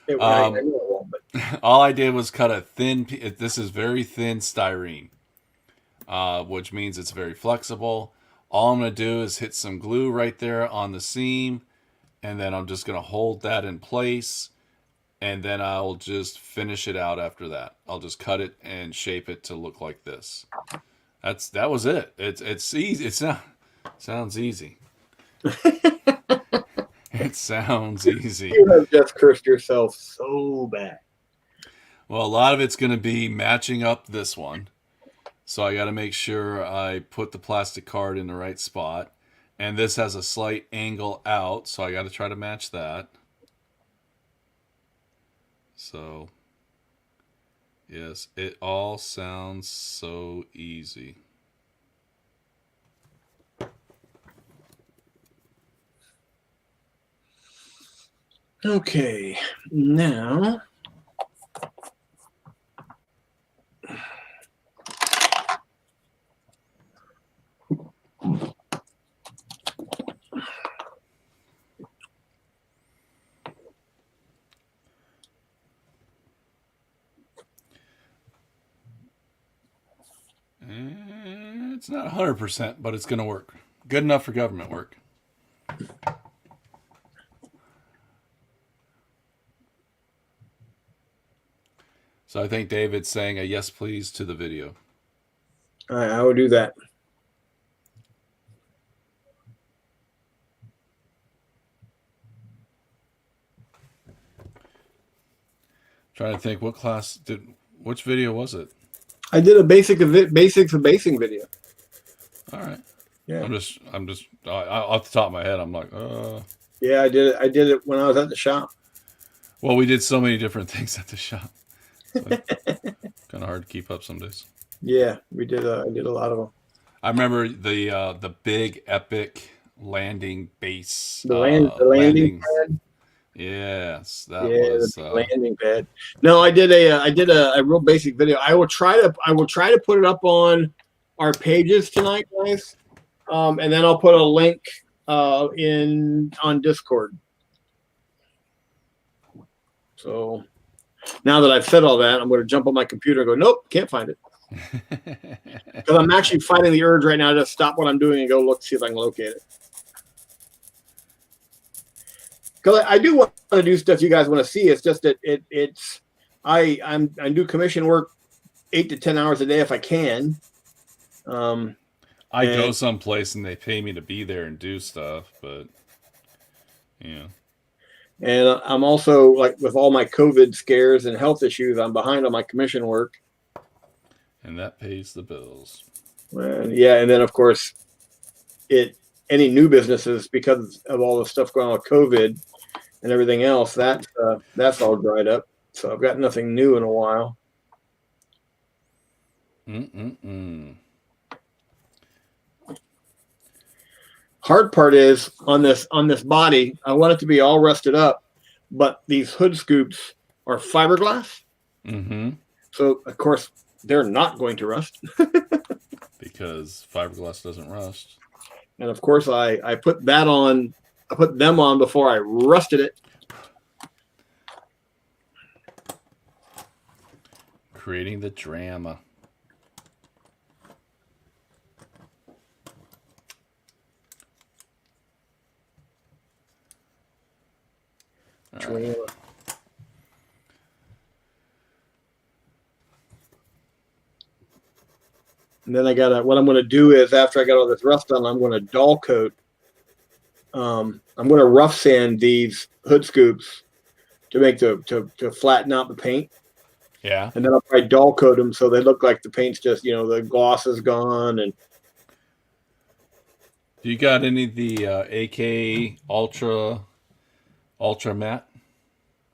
I know it won't, but all I did was cut a thin. This is very thin styrene, which means it's very flexible. All I'm gonna do is hit some glue right there on the seam, and then I'm just gonna hold that in place. And then I'll just finish it out after that. I'll just cut it and shape it to look like this. That was it. It's easy. Sounds easy. It sounds easy. You have just cursed yourself so bad. Well, a lot of it's going to be matching up this one. So I got to make sure I put the plastic card in the right spot. And this has a slight angle out, so I got to try to match that. So, yes, it all sounds so easy. Okay, now It's not 100%, but it's going to work. Good enough for government work. So I think David's saying a yes, please to the video. All right, I will do that. Trying to think which video was it? I did a basics of basing video. All right. Yeah. I'm just off the top of my head. I'm like, Yeah, I did it. I did it when I was at the shop. Well, we did so many different things at the shop. So kind of hard to keep up some days. Yeah, we did. I did a lot of them. I remember the big epic landing base. The landing pad. Yes, that Yeah, the was. landing pad. No, I did a real basic video. I will try to put it up on our pages tonight, guys. And then I'll put a link in on Discord. So now that I've said all that, I'm going to jump on my computer and go, nope, can't find it. Because I'm actually fighting the urge right now to stop what I'm doing and go look, see if I can locate it. Because I do want to do stuff you guys want to see. It's just that I do commission work 8 to 10 hours a day if I can. I go someplace and they pay me to be there and do stuff, but yeah. And I'm also, like, with all my COVID scares and health issues, I'm behind on my commission work. And that pays the bills. And yeah, and then of course, any new businesses, because of all the stuff going on with COVID and everything else, that's all dried up. So I've got nothing new in a while. Hard part is on this body, I want it to be all rusted up, but these hood scoops are fiberglass. Mm-hmm. So of course they're not going to rust. Because fiberglass doesn't rust. And of course I put them on before I rusted it. Creating the drama. Right. And then what I'm going to do is, after I got all this rust on, I'm going to dull coat. I'm going to rough sand these hood scoops to make to flatten out the paint. Yeah. And then I'll probably dull coat them so they look like the paint's just, the gloss is gone. And do you got any of the AK Ultra Matte?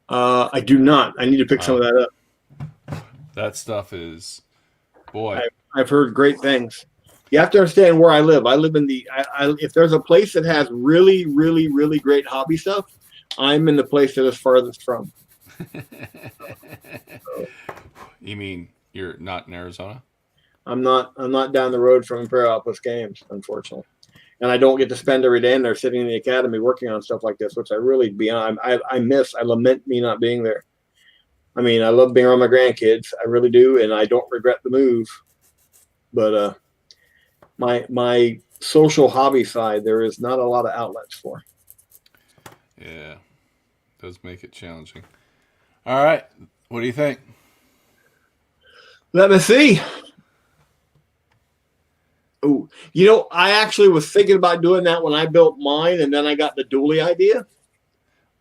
I do not. I need to pick some of that up. That stuff is, boy. I've heard great things. You have to understand where I live. I live in if there's a place that has really, really, really great hobby stuff, I'm in the place that is farthest from. You mean you're not in Arizona? I'm not down the road from Imperialopolis Games, unfortunately. And I don't get to spend every day in there sitting in the academy working on stuff like this, which I really I lament me not being there. I mean, I love being around my grandkids. I really do, and I don't regret the move. But my social hobby side, there is not a lot of outlets for. Yeah, it does make it challenging. All right, what do you think? Let me see. Oh, I actually was thinking about doing that when I built mine, and then I got the dually idea.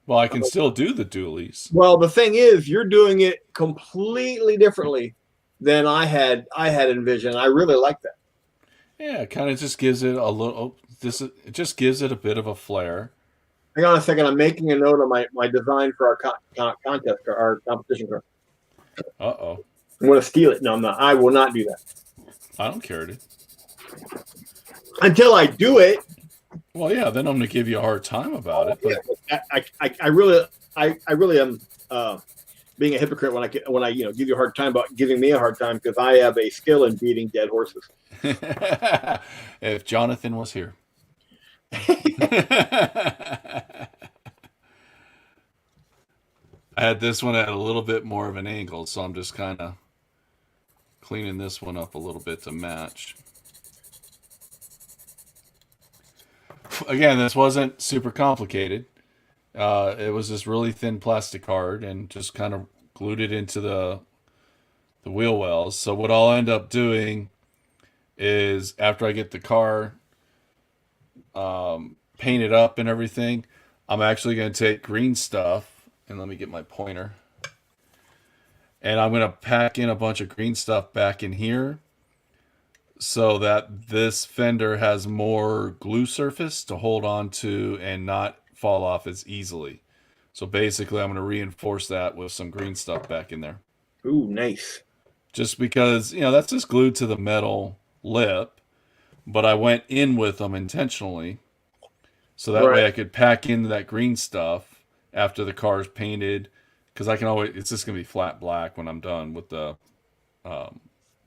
Well, I can still do the dualies. Well, the thing is, you're doing it completely differently than I had envisioned. I really like that. Yeah, it kind of just gives it a little. It just gives it a bit of a flair. Hang on a second. I'm making a note of my design for our contest, our competition car. Uh-oh. I'm going to steal it. No, I'm not. I will not do that. I don't care, dude. Until I do it. Well, yeah, then I'm going to give you a hard time about it. But yeah, I really am being a hypocrite when I give you a hard time about giving me a hard time, because I have a skill in beating dead horses. If Jonathan was here. I had this one at a little bit more of an angle, so I'm just kind of cleaning this one up a little bit to match. Again, this wasn't super complicated. It was this really thin plastic card and just kind of glued it into the wheel wells. So what I'll end up doing is, after I get the car painted up and everything, I'm actually going to take green stuff, and let me get my pointer, and I'm going to pack in a bunch of green stuff back in here so that this fender has more glue surface to hold on to and not fall off as easily. So basically, I'm going to reinforce that with some green stuff back in there. Ooh, nice. Just because, that's just glued to the metal lip, but I went in with them intentionally, so that way I could pack in that green stuff after the car's painted, because I can always, it's just gonna be flat black when I'm done with the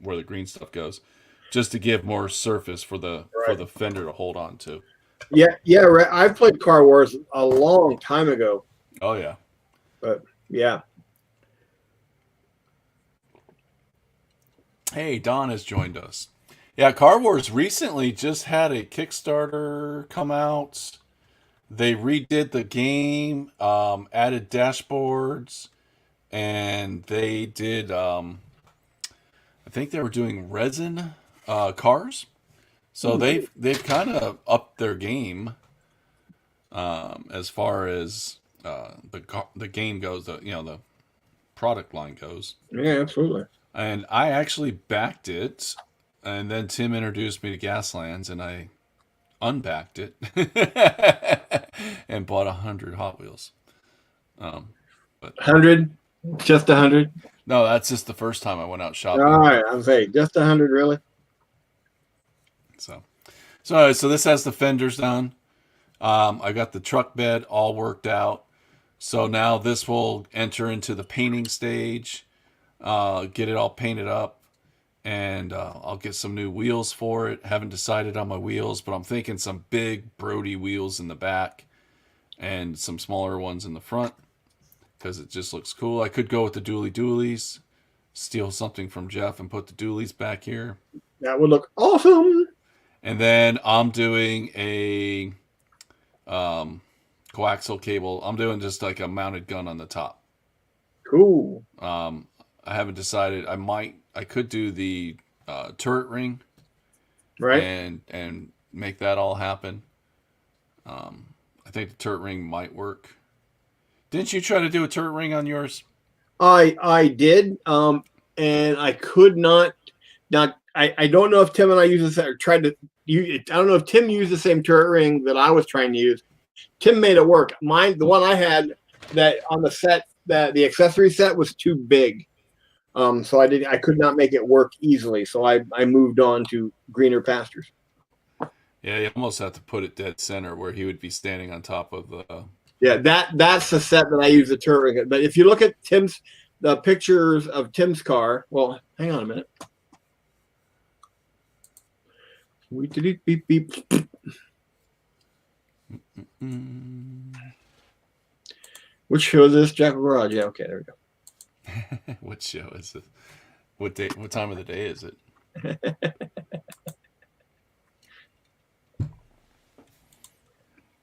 where the green stuff goes, just to give more surface for Right. the fender to hold on to. Yeah, yeah, right. I played Car Wars a long time ago, Oh yeah. but yeah. Hey, Don has joined us. Yeah, Car Wars recently just had a Kickstarter come out. They redid the game, added dashboards, and they did. I think they were doing resin cars, so they've kind of upped their game as far as the game goes. The product line goes. Yeah, absolutely. And I actually backed it, and then Tim introduced me to Gaslands, and I unbacked it and bought 100 Hot Wheels. But 100, just 100. no, that's just the first time I went out All shopping. right, I'm saying just 100, really. So this has the fenders done. I got the truck bed all worked out. So now this will enter into the painting stage. Get it all painted up, and I'll get some new wheels for it. Haven't decided on my wheels, but I'm thinking some big Brody wheels in the back and some smaller ones in the front because it just looks cool. I could go with the dualies, steal something from Jeff and put the dualies back here. That would look awesome. And then I'm doing a coaxial cable. I'm doing just like a mounted gun on the top. Cool. I haven't decided. I could do the turret ring, Right. and make that all happen. I think the turret ring might work. Didn't you try to do a turret ring on yours? I did, and I could not. I don't know if Tim and I used this or tried to. I don't know if Tim used the same turret ring that I was trying to use. Tim made it work. Mine, the one I had that on the set, that the accessory set was too big. So I could not make it work easily. So I moved on to greener pastures. Yeah, you almost have to put it dead center where he would be standing on top of the. Yeah, that's the set that I use the turret ring. But if you look at the pictures of Tim's car, well, hang on a minute. Beep, beep, beep. Which show is this? Jackal Garage. Yeah, okay, there we go. What show is it? What day? What time of the day is it?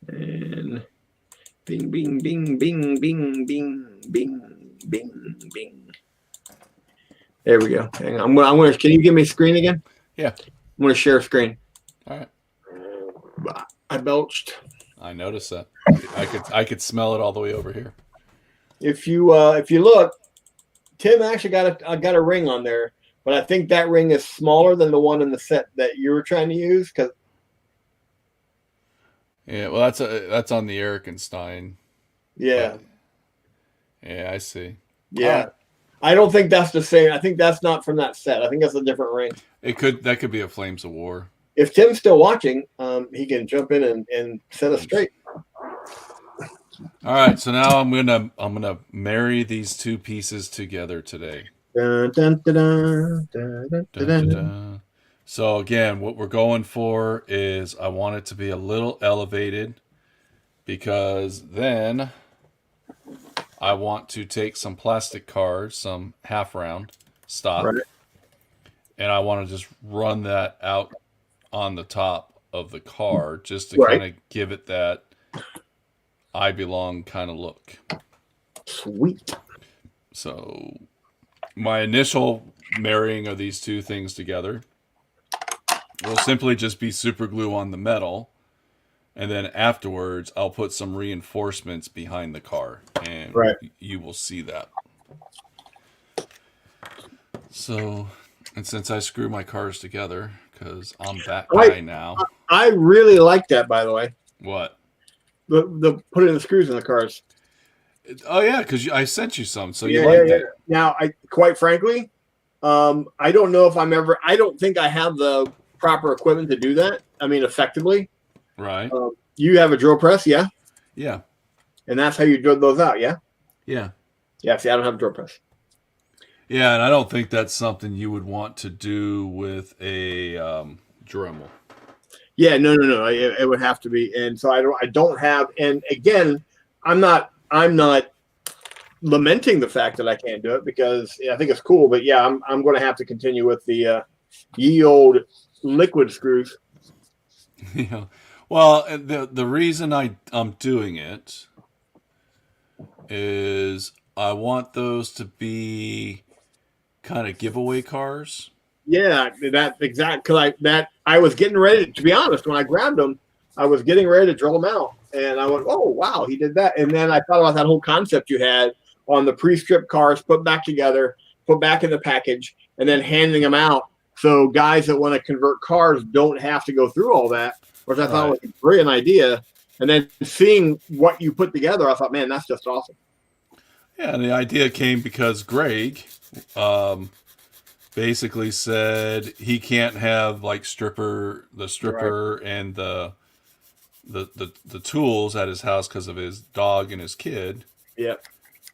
And bing, bing, bing, bing, bing, bing, bing, bing, bing. There we go. Hang on. I'm gonna. Can you give me a screen again? Yeah. I'm gonna share a screen. All right. I belched. I noticed that. I could smell it all the way over here. If you look, Tim actually got a ring on there, but I think that ring is smaller than the one in the set that you were trying to use. Because yeah, well, that's on the Erikenstein. yeah, Yeah, I see. yeah. I don't think that's the same. I think that's not from that set. I think that's a different ring. That could be a Flames of War. If Tim's still watching, he can jump in and set us straight. All right, so now I'm gonna marry these two pieces together today. Dun, dun, dun, dun, dun, dun, Dun, dun. dun, dun. So again, what we're going for is I want it to be a little elevated because then I want to take some plastic cars, some half round stock, Right. and I want to just run that out on the top of the car just to Right. kind of give it that I belong kind of look. Sweet. So my initial marrying of these two things together will simply just be super glue on the metal, and then afterwards I'll put some reinforcements behind the car, and Right. you will see that. So, and since I screw my cars together because I'm that guy now. I really like that, by the way. What? The putting the screws in the cars. Oh yeah, because I sent you some, so Yeah, you liked yeah. it. Now, quite frankly, I don't know if I don't think I have the proper equipment to do that. I mean, effectively. Right. You have a drill press, yeah? Yeah. And that's how you drill those out, yeah? Yeah. Yeah, see, I don't have a drill press. Yeah, and I don't think that's something you would want to do with a Dremel. Yeah, no. It would have to be, and so I don't have. And again, I'm not lamenting the fact that I can't do it because I think it's cool. But yeah, I'm going to have to continue with the ye old liquid screws. Yeah. Well, the reason I'm doing it is I want those to be kind of giveaway cars. Yeah, that exact because I was getting ready to be honest when I grabbed them, I was getting ready to drill them out, and I went, oh wow, he did that. And then I thought about that whole concept you had on the pre-strip cars, put back together, put back in the package, and then handing them out. So guys that want to convert cars don't have to go through all that, which I thought Right. was a brilliant idea. And then seeing what you put together, I thought, man, that's just awesome. Yeah, and the idea came because Greg um, basically said he can't have like the Right. stripper and the tools at his house because of his dog and his kid. Yeah.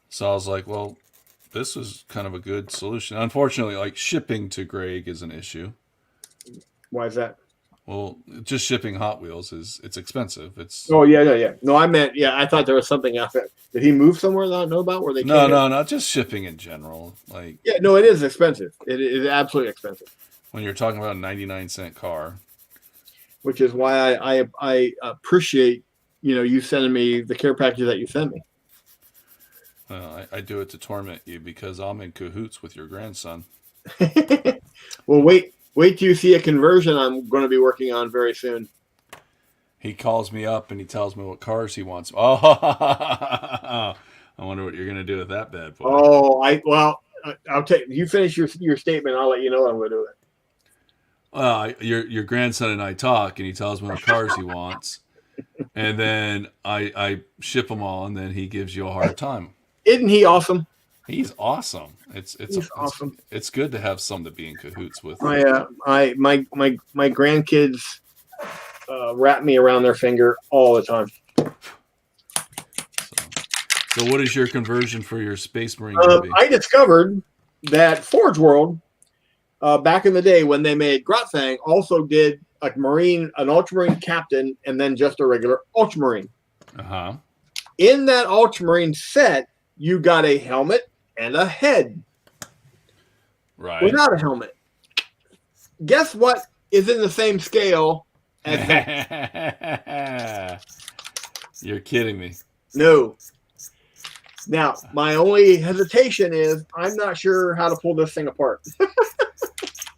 So I was like, well, this was kind of a good solution. Unfortunately, like shipping to Greg is an issue. Why is that? Well, just shipping Hot Wheels it's expensive. It's Oh yeah. No, I meant yeah. I thought there was something else. Did he move somewhere that I don't know about where they no, can't? no, not just shipping in general. Like Yeah, no, it is expensive. It is absolutely expensive, when you're talking about a 99-cent car. which is why I appreciate you sending me the care package that you sent me. Well, I do it to torment you because I'm in cahoots with your grandson. Well, wait till you see a conversion I'm going to be working on very soon. He calls me up and he tells me what cars he wants. Oh, I wonder what you're gonna do with that bad boy. Oh, I'll take you finish your statement. I'll let you know what I'm going to do. Your grandson and I talk, and he tells me what cars he wants, and then I ship them all, and then he gives you a hard time. Isn't he awesome? He's awesome. He's awesome. It's good to have someone to be in cahoots with. My grandkids wrap me around their finger all the time. So what is your conversion for your Space Marine going to be? I discovered that Forge World, back in the day when they made Grotfang, also did an Ultramarine captain, and then just a regular Ultramarine. Uh huh. In that Ultramarine set, you got a helmet and a head. Right. Without a helmet. Guess what is in the same scale as that? You're kidding me. No. Now, my only hesitation is I'm not sure how to pull this thing apart.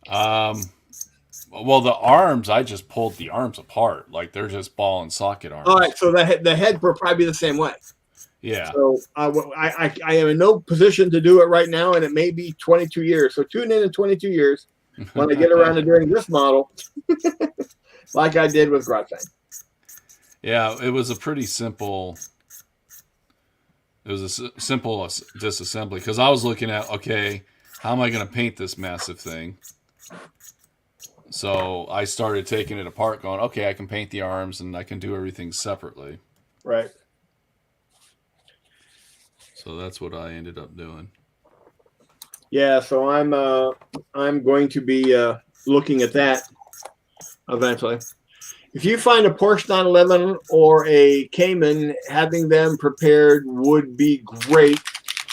Well, the arms, I just pulled the arms apart. Like they're just ball and socket arms. All right, so the head will probably be the same way. Yeah. So I am in no position to do it right now, and it may be 22 years. So tune in 22 years when I get around to doing this model, like I did with Grotfang. Yeah, it was a pretty simple. It was a simple disassembly because I was looking at, okay, how am I going to paint this massive thing? So I started taking it apart, going, okay, I can paint the arms and I can do everything separately. Right. So that's what I ended up doing. Yeah. So I'm going to be looking at that eventually. If you find a Porsche 911 or a Cayman, having them prepared would be great.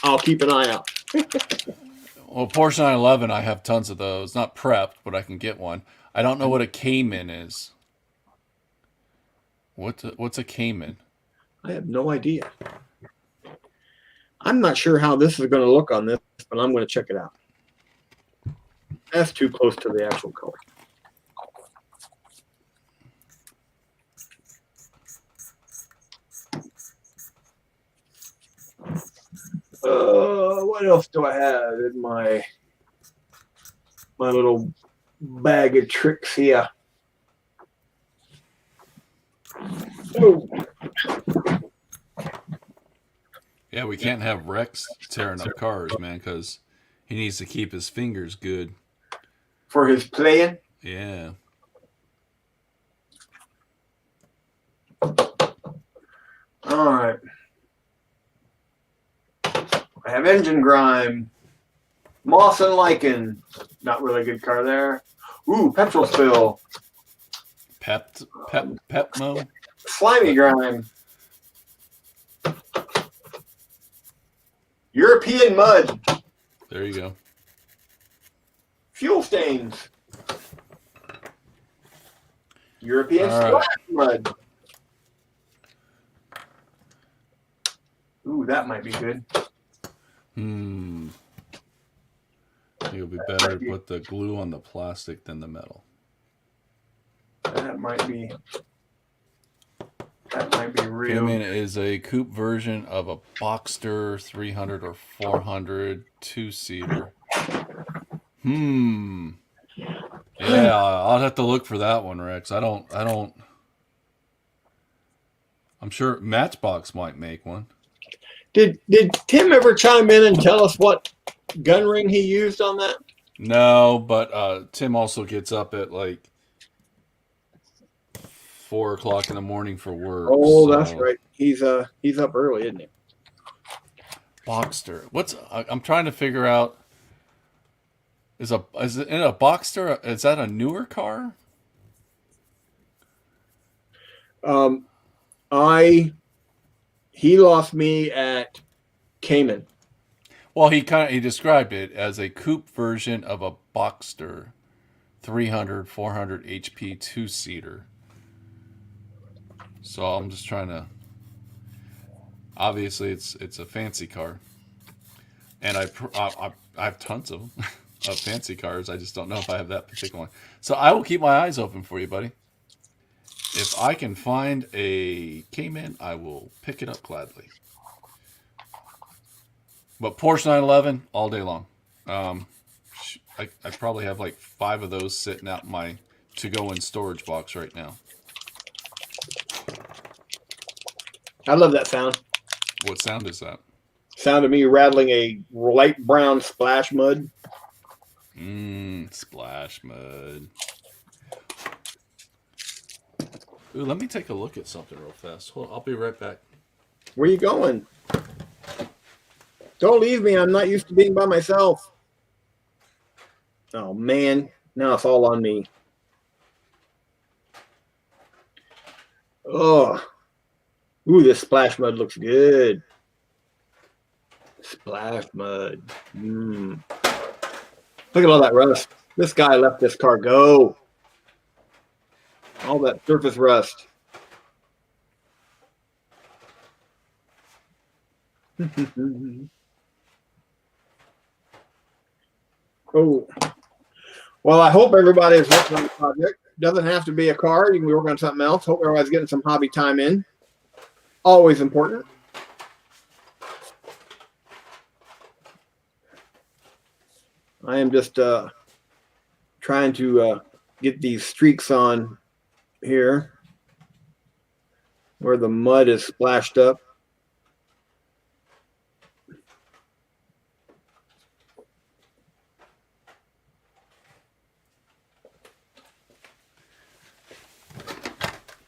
I'll keep an eye out. Well, Porsche 911, I have tons of those. Not prepped, but I can get one. I don't know what a Cayman is. What's a Cayman? I have no idea. I'm not sure how this is going to look on this, but I'm going to check it out. That's too close to the actual color. What else do I have in my little bag of tricks here? Oh. Yeah, we can't have Rex tearing up cars, man, because he needs to keep his fingers good. For his playing? Yeah. All right. I have engine grime. Moss and lichen. Not really a good car there. Ooh, petrol spill. Pepmo. Slimy grime. European mud. There you go. Fuel stains. European splash mud. Ooh, that might be good. It would be better to put the glue on the plastic than the metal. That might be real. Cayman is a coupe version of a Boxster 300 or 400 two-seater. Yeah, I'll have to look for that one, Rex. I don't. I'm sure Matchbox might make one. Did Tim ever chime in and tell us what gun ring he used on that? No, but Tim also gets up at like 4 o'clock in the morning for work. Oh, so. That's right. He's up early, isn't he? Boxster. I'm trying to figure out. Is it in a Boxster? Is that a newer car? He lost me at Cayman. Well, he described it as a coupe version of a Boxster 300, 400 HP two-seater. So I'm just trying to. Obviously, it's a fancy car, and I have tons of them. Of fancy cars. I just don't know if I have that particular one. So I will keep my eyes open for you, buddy. If I can find a Cayman, I will pick it up gladly. But Porsche 911 all day long. I probably have like 5 of those sitting out in my to-go in storage box right now. I love that sound. What sound is that? Sound of me rattling a light brown splash mud. Splash mud. Ooh, let me take a look at something real fast. Hold on, I'll be right back. Where you going? Don't leave me. I'm not used to being by myself. Oh, man. Now it's all on me. Oh. Ooh, this splash mud looks good. Splash mud. Look at all that rust. This guy let this car go. All that surface rust. Oh. Well, I hope everybody is working on the project. Doesn't have to be a car. You can be working on something else. Hope everybody's getting some hobby time in. Always important. I am just trying to get these streaks on here where the mud is splashed up.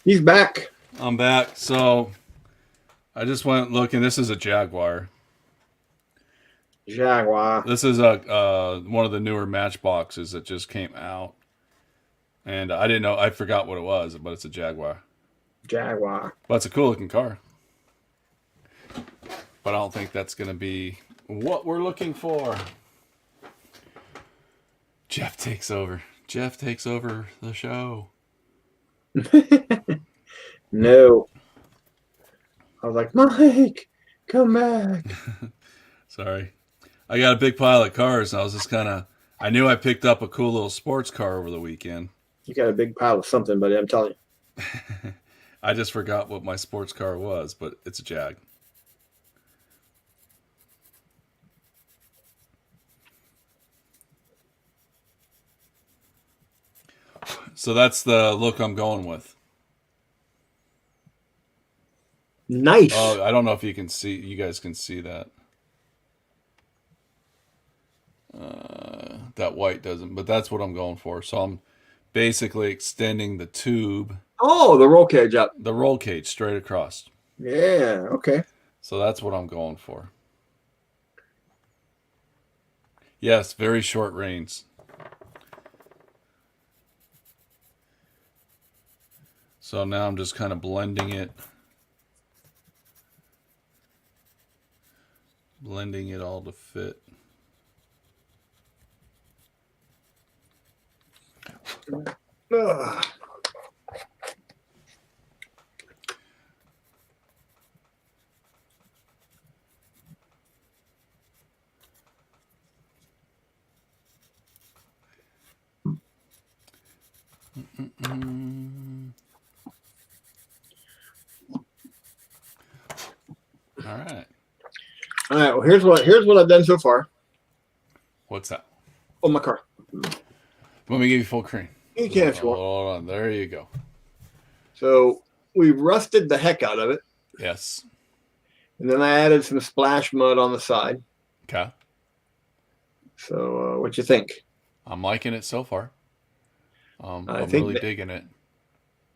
He's back. I'm back. So I just went looking. This is a Jaguar. Jaguar. This is a one of the newer Matchboxes that just came out, and I didn't know. I forgot what it was, but it's a Jaguar. Jaguar. But it's a cool looking car. But I don't think that's going to be what we're looking for. Jeff takes over. Jeff takes over the show. No. I was like, Mike, come back. Sorry. I got a big pile of cars, and I was just I knew I picked up a cool little sports car over the weekend. You got a big pile of something, buddy, I'm telling you. I just forgot what my sports car was, but it's a Jag. So that's the look I'm going with. Nice. Oh, I don't know if you can see. You guys can see that. That white doesn't, but that's what I'm going for. So I'm basically extending the tube. Oh, the roll cage up. The roll cage straight across. Yeah, okay. So that's what I'm going for. Yes, very short reins. So now I'm just kind of blending it. Blending it all to fit. Ugh. All right. All right. Well, here's what I've done so far. What's that? Oh, my car. Let me give you full cream. You can if you want. Hold on. There you go. So we rusted the heck out of it, Yes. and then I added some splash mud on the side. Okay. So what you think? I'm liking it so far. I I'm think really that- digging it.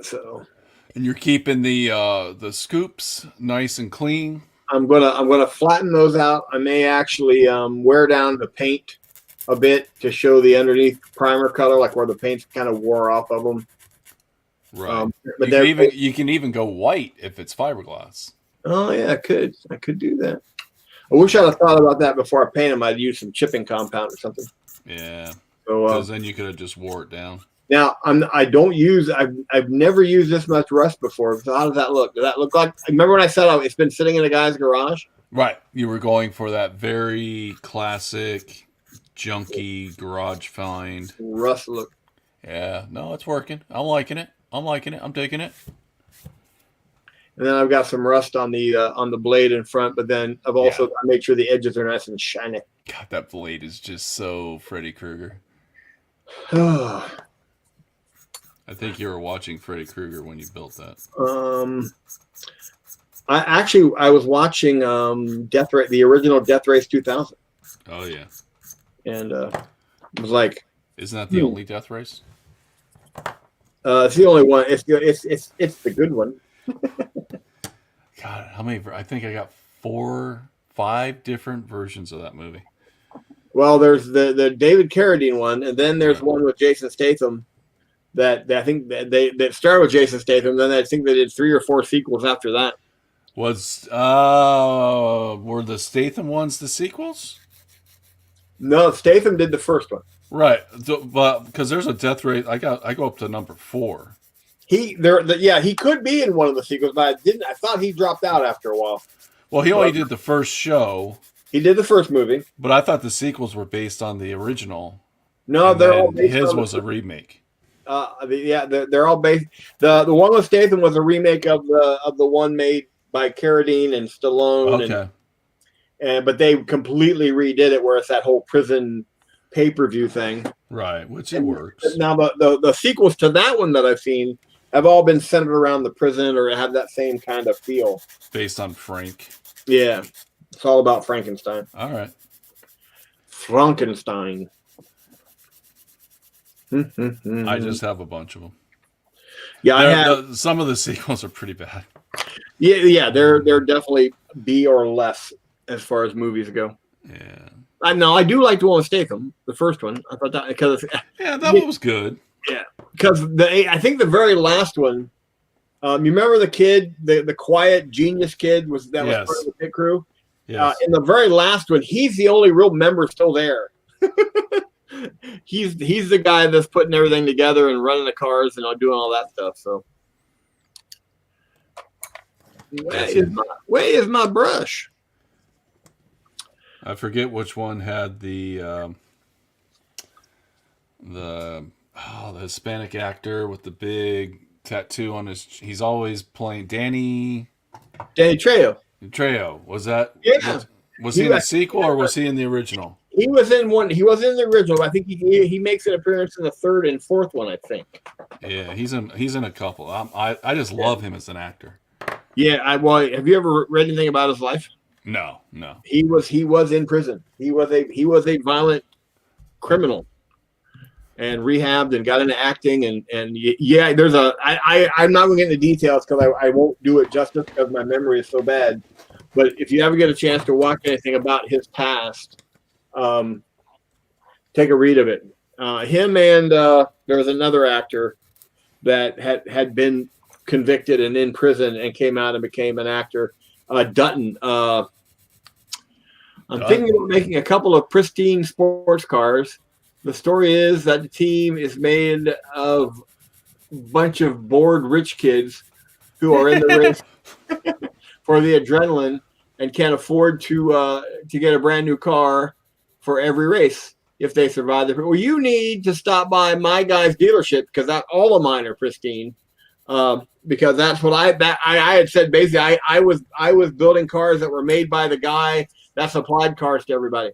So And you're keeping the scoops nice and clean. I'm gonna flatten those out. I may actually wear down the paint a bit to show the underneath primer color, like where the paint's kind of wore off of them. Right. But You can even go white if it's fiberglass. Oh yeah, I could do that. I wish I'd have thought about that before I paint them. I'd use some chipping compound or something. Yeah. So Because then you could have just wore it down. now I've never used this much rust before. So how does that look? Does that look like? Remember when I said it's been sitting in a guy's garage? Right. You were going for that very classic, junky garage find. Rust look. Yeah. No, it's working. I'm liking it. I'm digging it. And then I've got some rust on the blade in front, but then I've also I made sure the edges are nice and shiny. God, that blade is just so Freddy Krueger. I think you were watching Freddy Krueger when you built that. I was watching the original Death Race 2000. Oh yeah. And it was like, isn't that the only Death Race? It's the only one. It's the good one. God, how many? I think I got 5 different versions of that movie. Well, there's the David Carradine one, and then there's one with Jason Statham. That I think that started with Jason Statham. Then I think they did 3 or 4 sequels after that. Were the Statham ones the sequels? No, Statham did the first one. Right, but because there's a Death Race, I go up to number 4. He could be in one of the sequels, but I thought he dropped out after a while. Well, he only did the first show. He did the first movie, but I thought the sequels were based on the original. No, they're all based his on was a remake. They're all based. The one with Statham was a remake of the one made by Carradine and Stallone. Okay. But they completely redid it, where it's that whole prison pay-per-view thing. Right, which it works. Now the sequels to that one that I've seen have all been centered around the prison or have that same kind of feel. Based on Frank. Yeah. It's all about Frankenstein. All right. Frankenstein. I just have a bunch of them. Yeah, some of the sequels are pretty bad. Yeah, they're definitely B or less as far as movies go. Yeah. I do like the one with Statham, the first one. I thought that because that one was good. Yeah, because I think the very last one. You remember the kid, the quiet genius kid was part of the pit crew. Yes. In the very last one, he's the only real member still there. he's the guy that's putting everything together and running the cars and doing all that stuff. So, where is my brush? I forget which one had the Hispanic actor with the big tattoo on his. He's always playing Danny Trejo. Was that? Yeah. Was he in the sequel or was he in the original? He was in one. He was in the original. I think he makes an appearance in the third and fourth one. I think. Yeah, he's in a couple. I just love him as an actor. Yeah. Have you ever read anything about his life? No. He was in prison. He was a violent criminal, and rehabbed and got into acting and yeah. There's I'm not going to get into details because I won't do it justice because my memory is so bad. But if you ever get a chance to watch anything about his past, take a read of it. Him and there was another actor that had been convicted and in prison and came out and became an actor. Dutton. I'm thinking about making a couple of pristine sports cars. The story is that the team is made of a bunch of bored rich kids who are in the race for the adrenaline and can't afford to get a brand new car for every race if they survive the. Well, you need to stop by my guy's dealership because all of mine are pristine. Because that's what I had said. Basically, I was building cars that were made by the guy that supplied cars to everybody.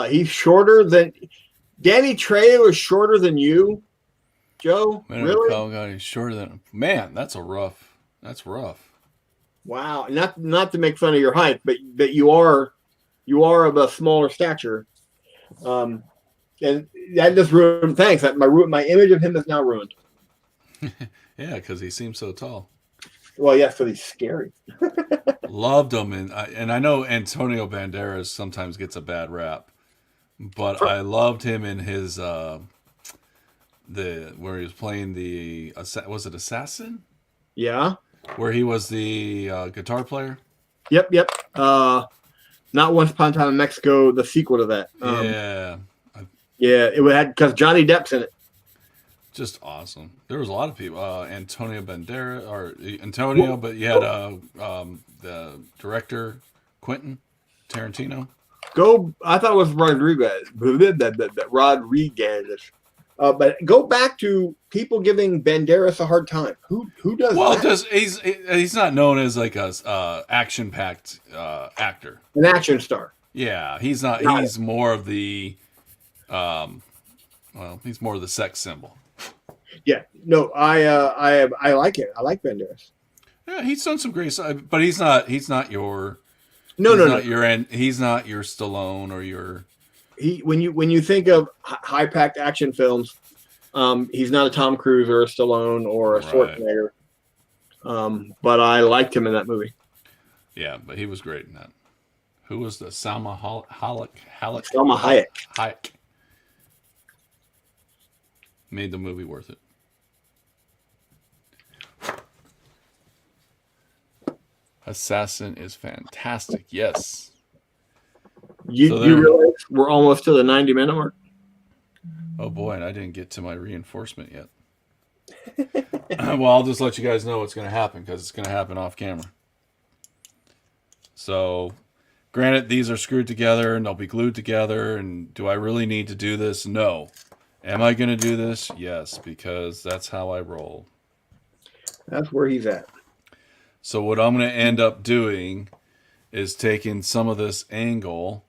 He's shorter than Danny Trejo is shorter than you, Joe. Man, really? He's shorter than man. That's rough. Wow. Not to make fun of your height, but you are of a smaller stature. And that just ruined. Thanks. My image of him is now ruined. Yeah, because he seems so tall. Well, yeah, so he's scary. Loved him, and I know Antonio Banderas sometimes gets a bad rap, but I loved him in his where he was playing was it Assassin? Yeah. Where he was the guitar player. Yep. Not Once Upon a Time in Mexico, the sequel to that. Yeah. Yeah, it had because Johnny Depp's in it. Just awesome. There was a lot of people. Antonio Banderas but you had the director Quentin Tarantino. I thought it was Rodriguez. But go back to people giving Banderas a hard time. Who does that? Well, he's not known as like a action packed actor, an action star. Yeah, he's not. He's more of the he's more of the sex symbol. Yeah, no, I like it. I like Banderas. Yeah, he's done some great stuff, but he's not your. No. He's not your Stallone or your. When you think of high packed action films, he's not a Tom Cruise or a Stallone or a Schwarzenegger. But I liked him in that movie. Yeah, but he was great in that. Who was the Salma Hayek? Salma Hayek. Hayek. Made the movie worth it. Assassin is fantastic. Yes. You realize we're almost to the 90-minute mark? Oh boy, and I didn't get to my reinforcement yet. Well, I'll just let you guys know what's going to happen because it's going to happen off camera. So, granted, these are screwed together and they'll be glued together. And do I really need to do this? No. Am I going to do this? Yes, because that's how I roll. That's where he's at. So what I'm going to end up doing is taking some of this angle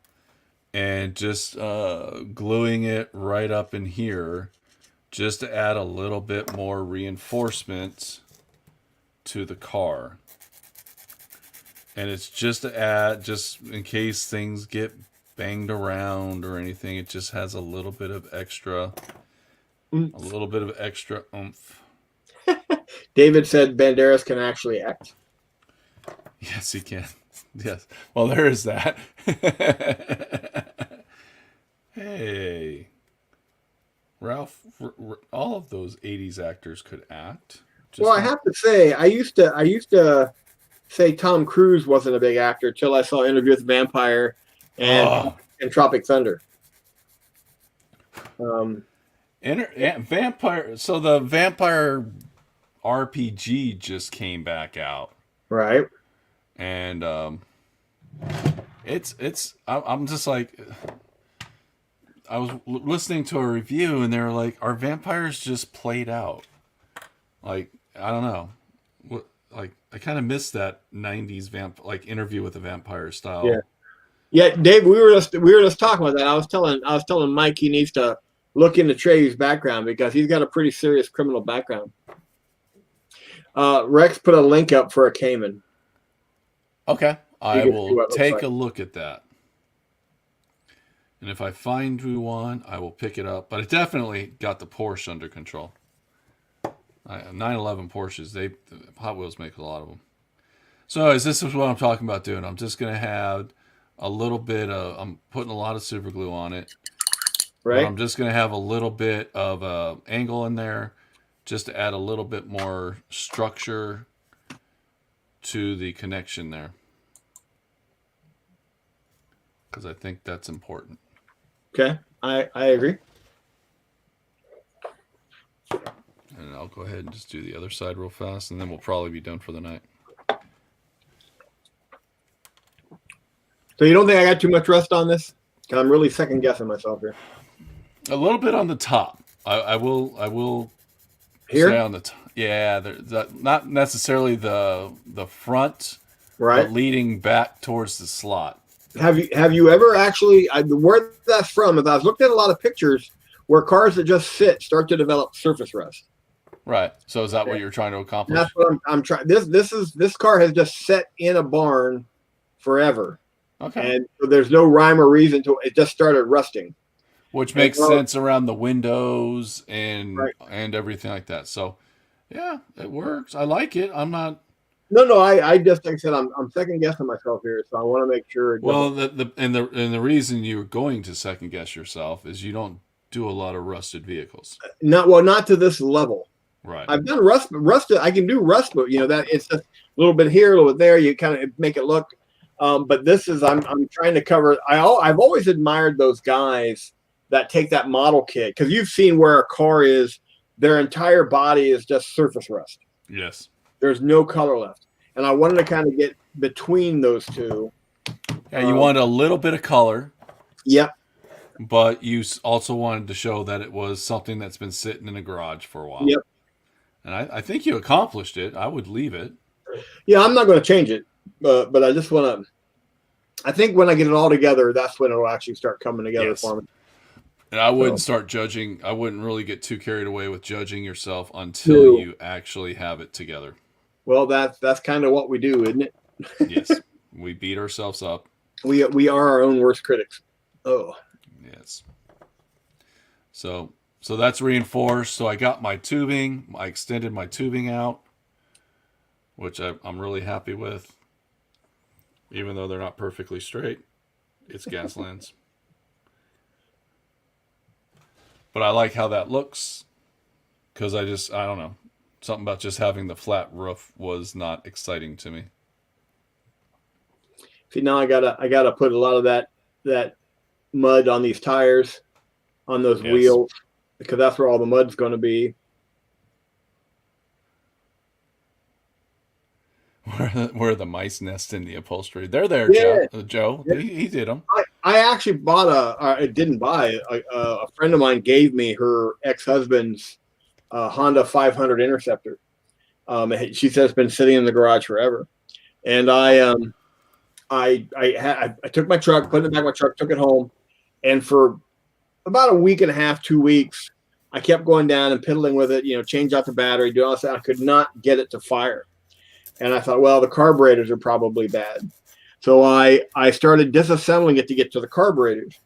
and just gluing it right up in here just to add a little bit more reinforcement to the car. And it's just to add, just in case things get banged around or anything, it just has a little bit of extra oomph. David said Banderas can actually act. Yes, he can. Yes. Well, there is that. Hey. Ralph, all of those 80s actors could act. I have to say, I used to say Tom Cruise wasn't a big actor till I saw Interview with the Vampire and Tropic Thunder. Vampire. So the Vampire RPG just came back out, right? And I'm just like, I was listening to a review and they were like, are vampires just played out? Like, I don't know. Like, I kind of miss that 90s Interview with a Vampire style. Yeah, Dave, we were just talking about that. I was telling Mike he needs to look into Trey's background because he's got a pretty serious criminal background. Rex put a link up for a Cayman. Okay, I will take a look at that. And if I find one, I will pick it up. But it definitely got the Porsche under control. 911 Porsches, Hot Wheels make a lot of them. So this is what I'm talking about doing. I'm just going to have a little bit of, I'm putting a lot of super glue on it, but right? I'm just going to have a little bit of a angle in there just to add a little bit more structure to the connection there. Because I think that's important. Okay, I agree. And I'll go ahead and just do the other side real fast, and then we'll probably be done for the night. So you don't think I got too much rust on this? Because I'm really second guessing myself here. A little bit on the top. I will say Here, on the top. Yeah, not necessarily the front, right? but leading back towards the slot. Have you ever actually? Where that's from? Is I was looking at a lot of pictures where cars that just sit start to develop surface rust. Right. So is that what Okay. you're trying to That's accomplish? what I'm trying. This car has just sat in a barn forever, Okay. and so there's no rhyme or reason to it. Just started rusting. Which And makes well, sense around the windows and right. everything like that. So yeah, it works. I like it. I'm not. No. I just like I said, I'm second guessing myself here, so I want to make sure it doesn't. Well, the reason you're going to second guess yourself is you don't do a lot of rusted vehicles. Not to this level. Right. I've done rusted. I can do rust, but that it's just a little bit here, a little bit there. You kind of make it look. But this is I'm trying to cover. I've always admired those guys that take that model kit because you've seen where a car is. Their entire body is just surface rust. Yes. There's no color left, and I wanted to kind of get between those two. Yeah, you want a little bit of color, Yep. but you also wanted to show that it was something that's been sitting in a garage for a while. Yep. And I think you accomplished it. I would leave it. Yeah, I'm not going to change it, but I just want to. I think when I get it all together, that's when it'll actually start coming together Yes. for me. And I wouldn't start judging. I wouldn't really get too carried away with judging yourself until you actually have it together. Well, that's kind of what we do, isn't it? Yes. We beat ourselves up. We are our own worst critics. Oh. Yes. So that's reinforced. So I got my tubing. I extended my tubing out, which I'm really happy with. Even though they're not perfectly straight, it's Gaslands. But I like how that looks because I don't know, something about just having the flat roof was not exciting to me. See, now I gotta put a lot of that mud on these tires, on those Yes. wheels, because that's where all the mud's going to be. Where the mice nest in the upholstery. They're there, Yeah. Joe. Yeah. He did them. I actually bought I didn't buy a friend of mine gave me her ex-husband's Honda 500 Interceptor. She says it's been sitting in the garage forever, and I took my truck, put it in the back of my truck, took it home, and for about a week and a half, 2 weeks, I kept going down and piddling with it, change out the battery, do all this. I could not get it to fire. And I thought, well, the carburetors are probably bad. So I started disassembling it to get to the carburetors.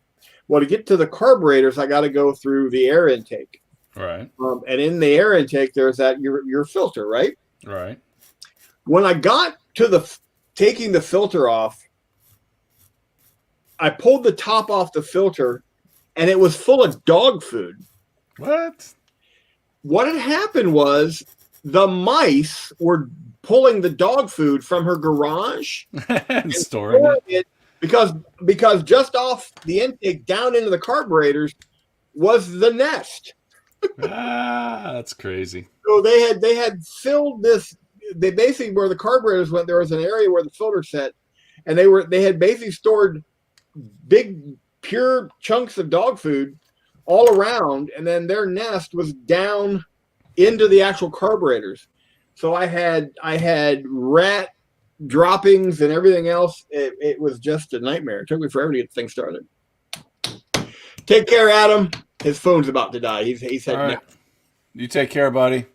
Well, to get to the carburetors, I got to go through the air intake. Right. And in the air intake, there's that your filter, right? Right. When I got to taking the filter off, I pulled the top off the filter, and it was full of dog food. What? What had happened was the mice were pulling the dog food from her garage And storing it. because just off the intake down into the carburetors was the nest. That's crazy. So they had filled this. They basically where the carburetors went. There was an area where the filter set, and they had basically stored big pure chunks of dog food all around, and then their nest was down into the actual carburetors. So I had rat droppings and everything else. It was just a nightmare. It took me forever to get the thing started. Take care, Adam. His phone's about to die. He's heading All right. out. You take care, buddy.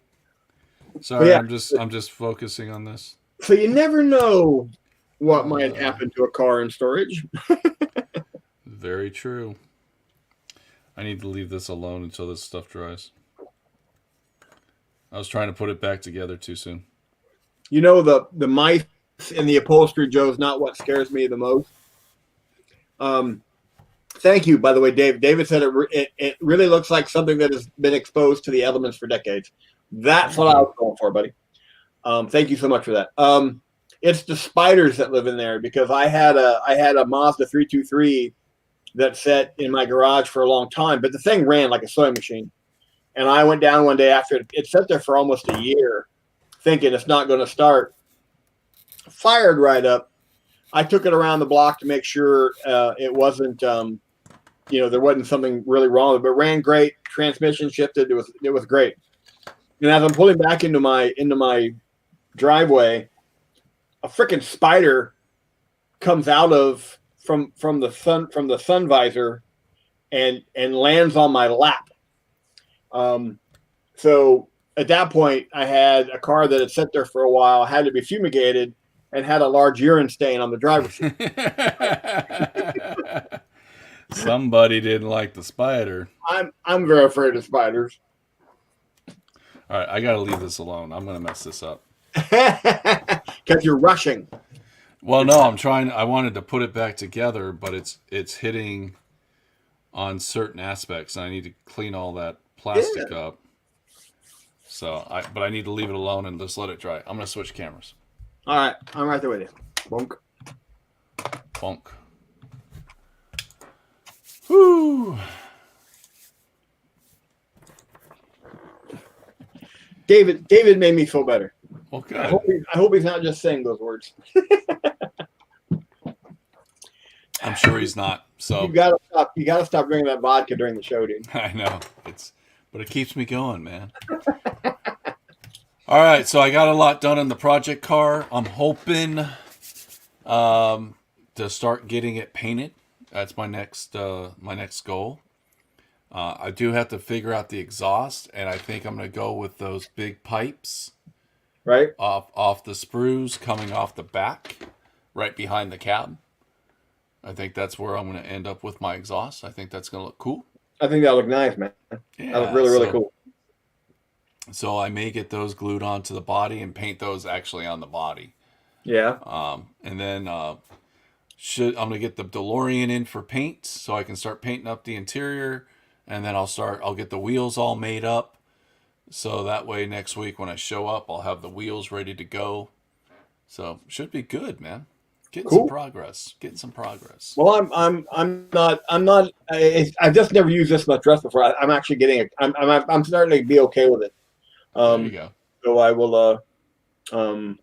Sorry, Yeah. I'm just focusing on this. So you never know what might happen to a car in storage. Very true. I need to leave this alone until this stuff dries. I was trying to put it back together too soon. The mice in the upholstery, Joe, is not what scares me the most. Thank you, by the way, Dave. David said it really looks like something that has been exposed to the elements for decades. That's what I was going for, buddy. Thank you so much for that. It's the spiders that live in there because I had a Mazda 323 that sat in my garage for a long time, but the thing ran like a sewing machine. And I went down one day after it sat there for almost a year, thinking it's not going to start. Fired right up. I took it around the block to make sure it wasn't, there wasn't something really wrong with it, but ran great. Transmission shifted. It was great. And as I'm pulling back into my driveway, a freaking spider comes out of from the sun visor and lands on my lap. So at that point, I had a car that had sat there for a while, had to be fumigated, and had a large urine stain on the driver's seat. Somebody didn't like the spider. I'm very afraid of spiders. All right, I got to leave this alone. I'm going to mess this up. Because you're rushing. Well, no, I'm trying. I wanted to put it back together, but it's hitting on certain aspects. And I need to clean all that plastic up. So, but I need to leave it alone and just let it dry. I'm going to switch cameras. All right, I'm right there with you. Bonk. Bonk. Woo. David made me feel better. Well, good. I hope he's not just saying those words. I'm sure he's not. So you gotta stop drinking that vodka during the show, dude. I know but it keeps me going, man. All right, so I got a lot done in the project car. I'm hoping to start getting it painted. That's my next goal. I do have to figure out the exhaust, and I think I'm going to go with those big pipes, right off the sprues coming off the back, right behind the cab. I think that's where I'm going to end up with my exhaust. I think that's going to look cool. I think that'll look nice, man. Yeah, that look really cool. So I may get those glued onto the body and paint those actually on the body. Yeah. And then I'm gonna get the DeLorean in for paint so I can start painting up the interior, and then I'll get the wheels all made up. So that way next week when I show up, I'll have the wheels ready to go. So should be good, man. Getting some progress. Well, I've just never used this much rust before. I'm actually getting it. I'm starting to be okay with it. There you go. So I will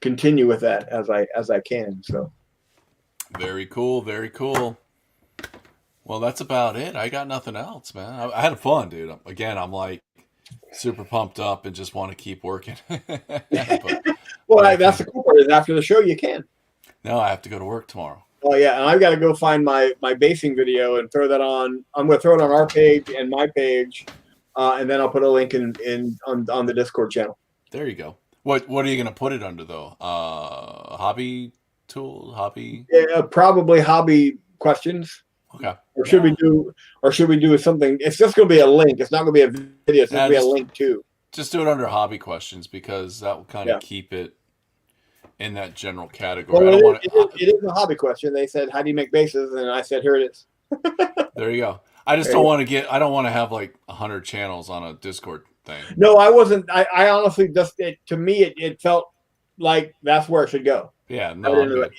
continue with that as I can. So very cool. Well, that's about it. I got nothing else, man. I had fun, dude. Again, I'm like super pumped up and just want to keep working. That's the cool part is after the show you can. No, I have to go to work tomorrow. Oh yeah, and I've got to go find my basing video and throw that on. I'm going to throw it on our page and my page, and then I'll put a link on the Discord channel. There you go. What are you going to put it under though? Hobby tool, hobby? Yeah, probably hobby questions. Okay. Or should we do something? It's just going to be a link. It's not going to be a video. It's going to be a link too. Just do it under hobby questions because that will kind of keep it in that general category. Well, it is a hobby question. They said, "How do you make bases?" And I said, "Here it is." There you go. I just don't want to I don't want to have like 100 channels on a Discord thing. No, I wasn't. I honestly just to me it felt like that's where it should go. Yeah, no.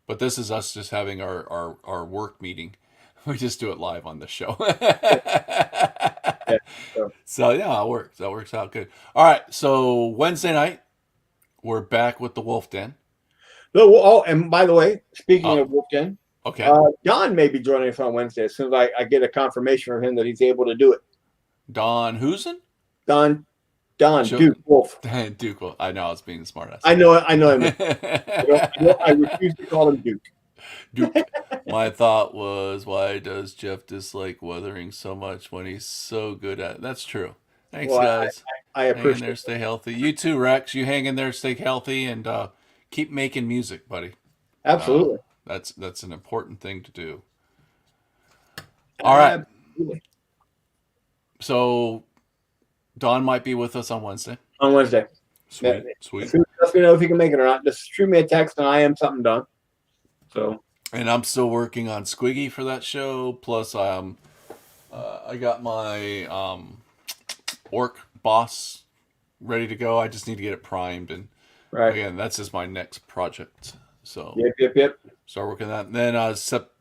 But this is us just having our work meeting. We just do it live on the show. So yeah, it works. That works out good. All right. So Wednesday night, we're back with the Wolf Den. Oh, and by the way, speaking of Wolf Den, okay, Don may be joining us on Wednesday as soon as I get a confirmation from him that he's able to do it. Don Whosen? Don Duke Wolf. Duke Wolf. I know I was being the smartass. I know him. I refuse to call him Duke. Duke. My thought was, why does Jeff dislike weathering so much when he's so good at it? That's true. Thanks, guys. I appreciate hang in there, stay healthy. You too, Rex. You hang in there, stay healthy, and keep making music, buddy. Absolutely. That's an important thing to do. All right. Absolutely. So Don might be with us on Wednesday. On Wednesday. Sweet. Let me know if you can make it or not. Just shoot me a text and I am something done. So. And I'm still working on Squiggy for that show. Plus, I got my orc boss ready to go. I just need to get it primed, and Right. again, that's just my next project. So Yep. start working on that. And then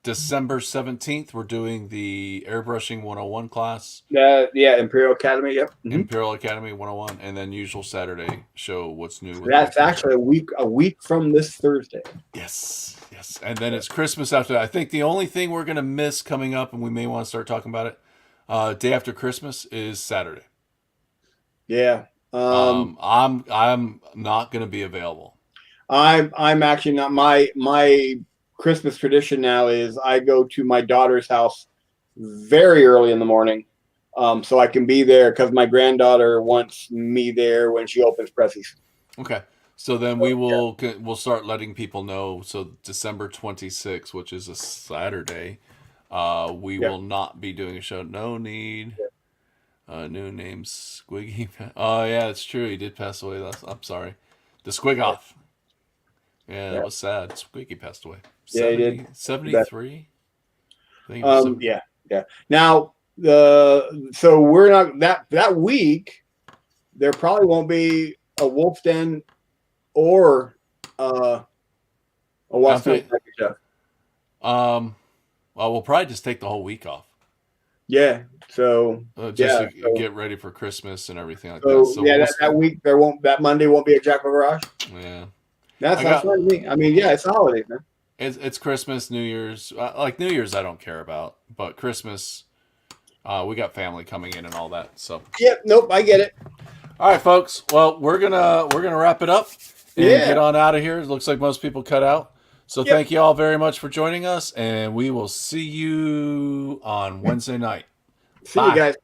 December 17th, we're doing the airbrushing 101 class. Yeah, Imperial Academy. Yep. Imperial Academy 101, and then usual Saturday show what's new. With That's actually a week from this Thursday. Yes. And then it's Christmas after that. I think the only thing we're going to miss coming up, and we may want to start talking about it, day after Christmas is Saturday. Yeah. I'm not going to be available. I'm actually not. My Christmas tradition now is I go to my daughter's house very early in the morning, so I can be there because my granddaughter wants me there when she opens presses. Okay. So then we'll start letting people know. So December 26th, which is a Saturday, we will not be doing a show. No need. New name Squiggy. Oh yeah, it's true. He did pass away. I'm sorry. The Squigoth. Yeah, that was sad. Squiggy passed away. Yeah, he did. 73. I think it was yeah. Now so we're not that week. There probably won't be a Wolf's Den or a Westfield show. Well, we'll probably just take the whole week off. Yeah. So to get ready for Christmas and everything like that. So that week that Monday won't be a Jackal Garage. Yeah. That's what I mean. I mean, yeah, it's holidays, man. It's Christmas, New Year's. Like New Year's, I don't care about, but Christmas, we got family coming in and all that. So yep, nope, I get it. All right, folks. Well, we're gonna wrap it up and get on out of here. It looks like most people cut out. So thank you all very much for joining us, and we will see you on Wednesday night. See you guys.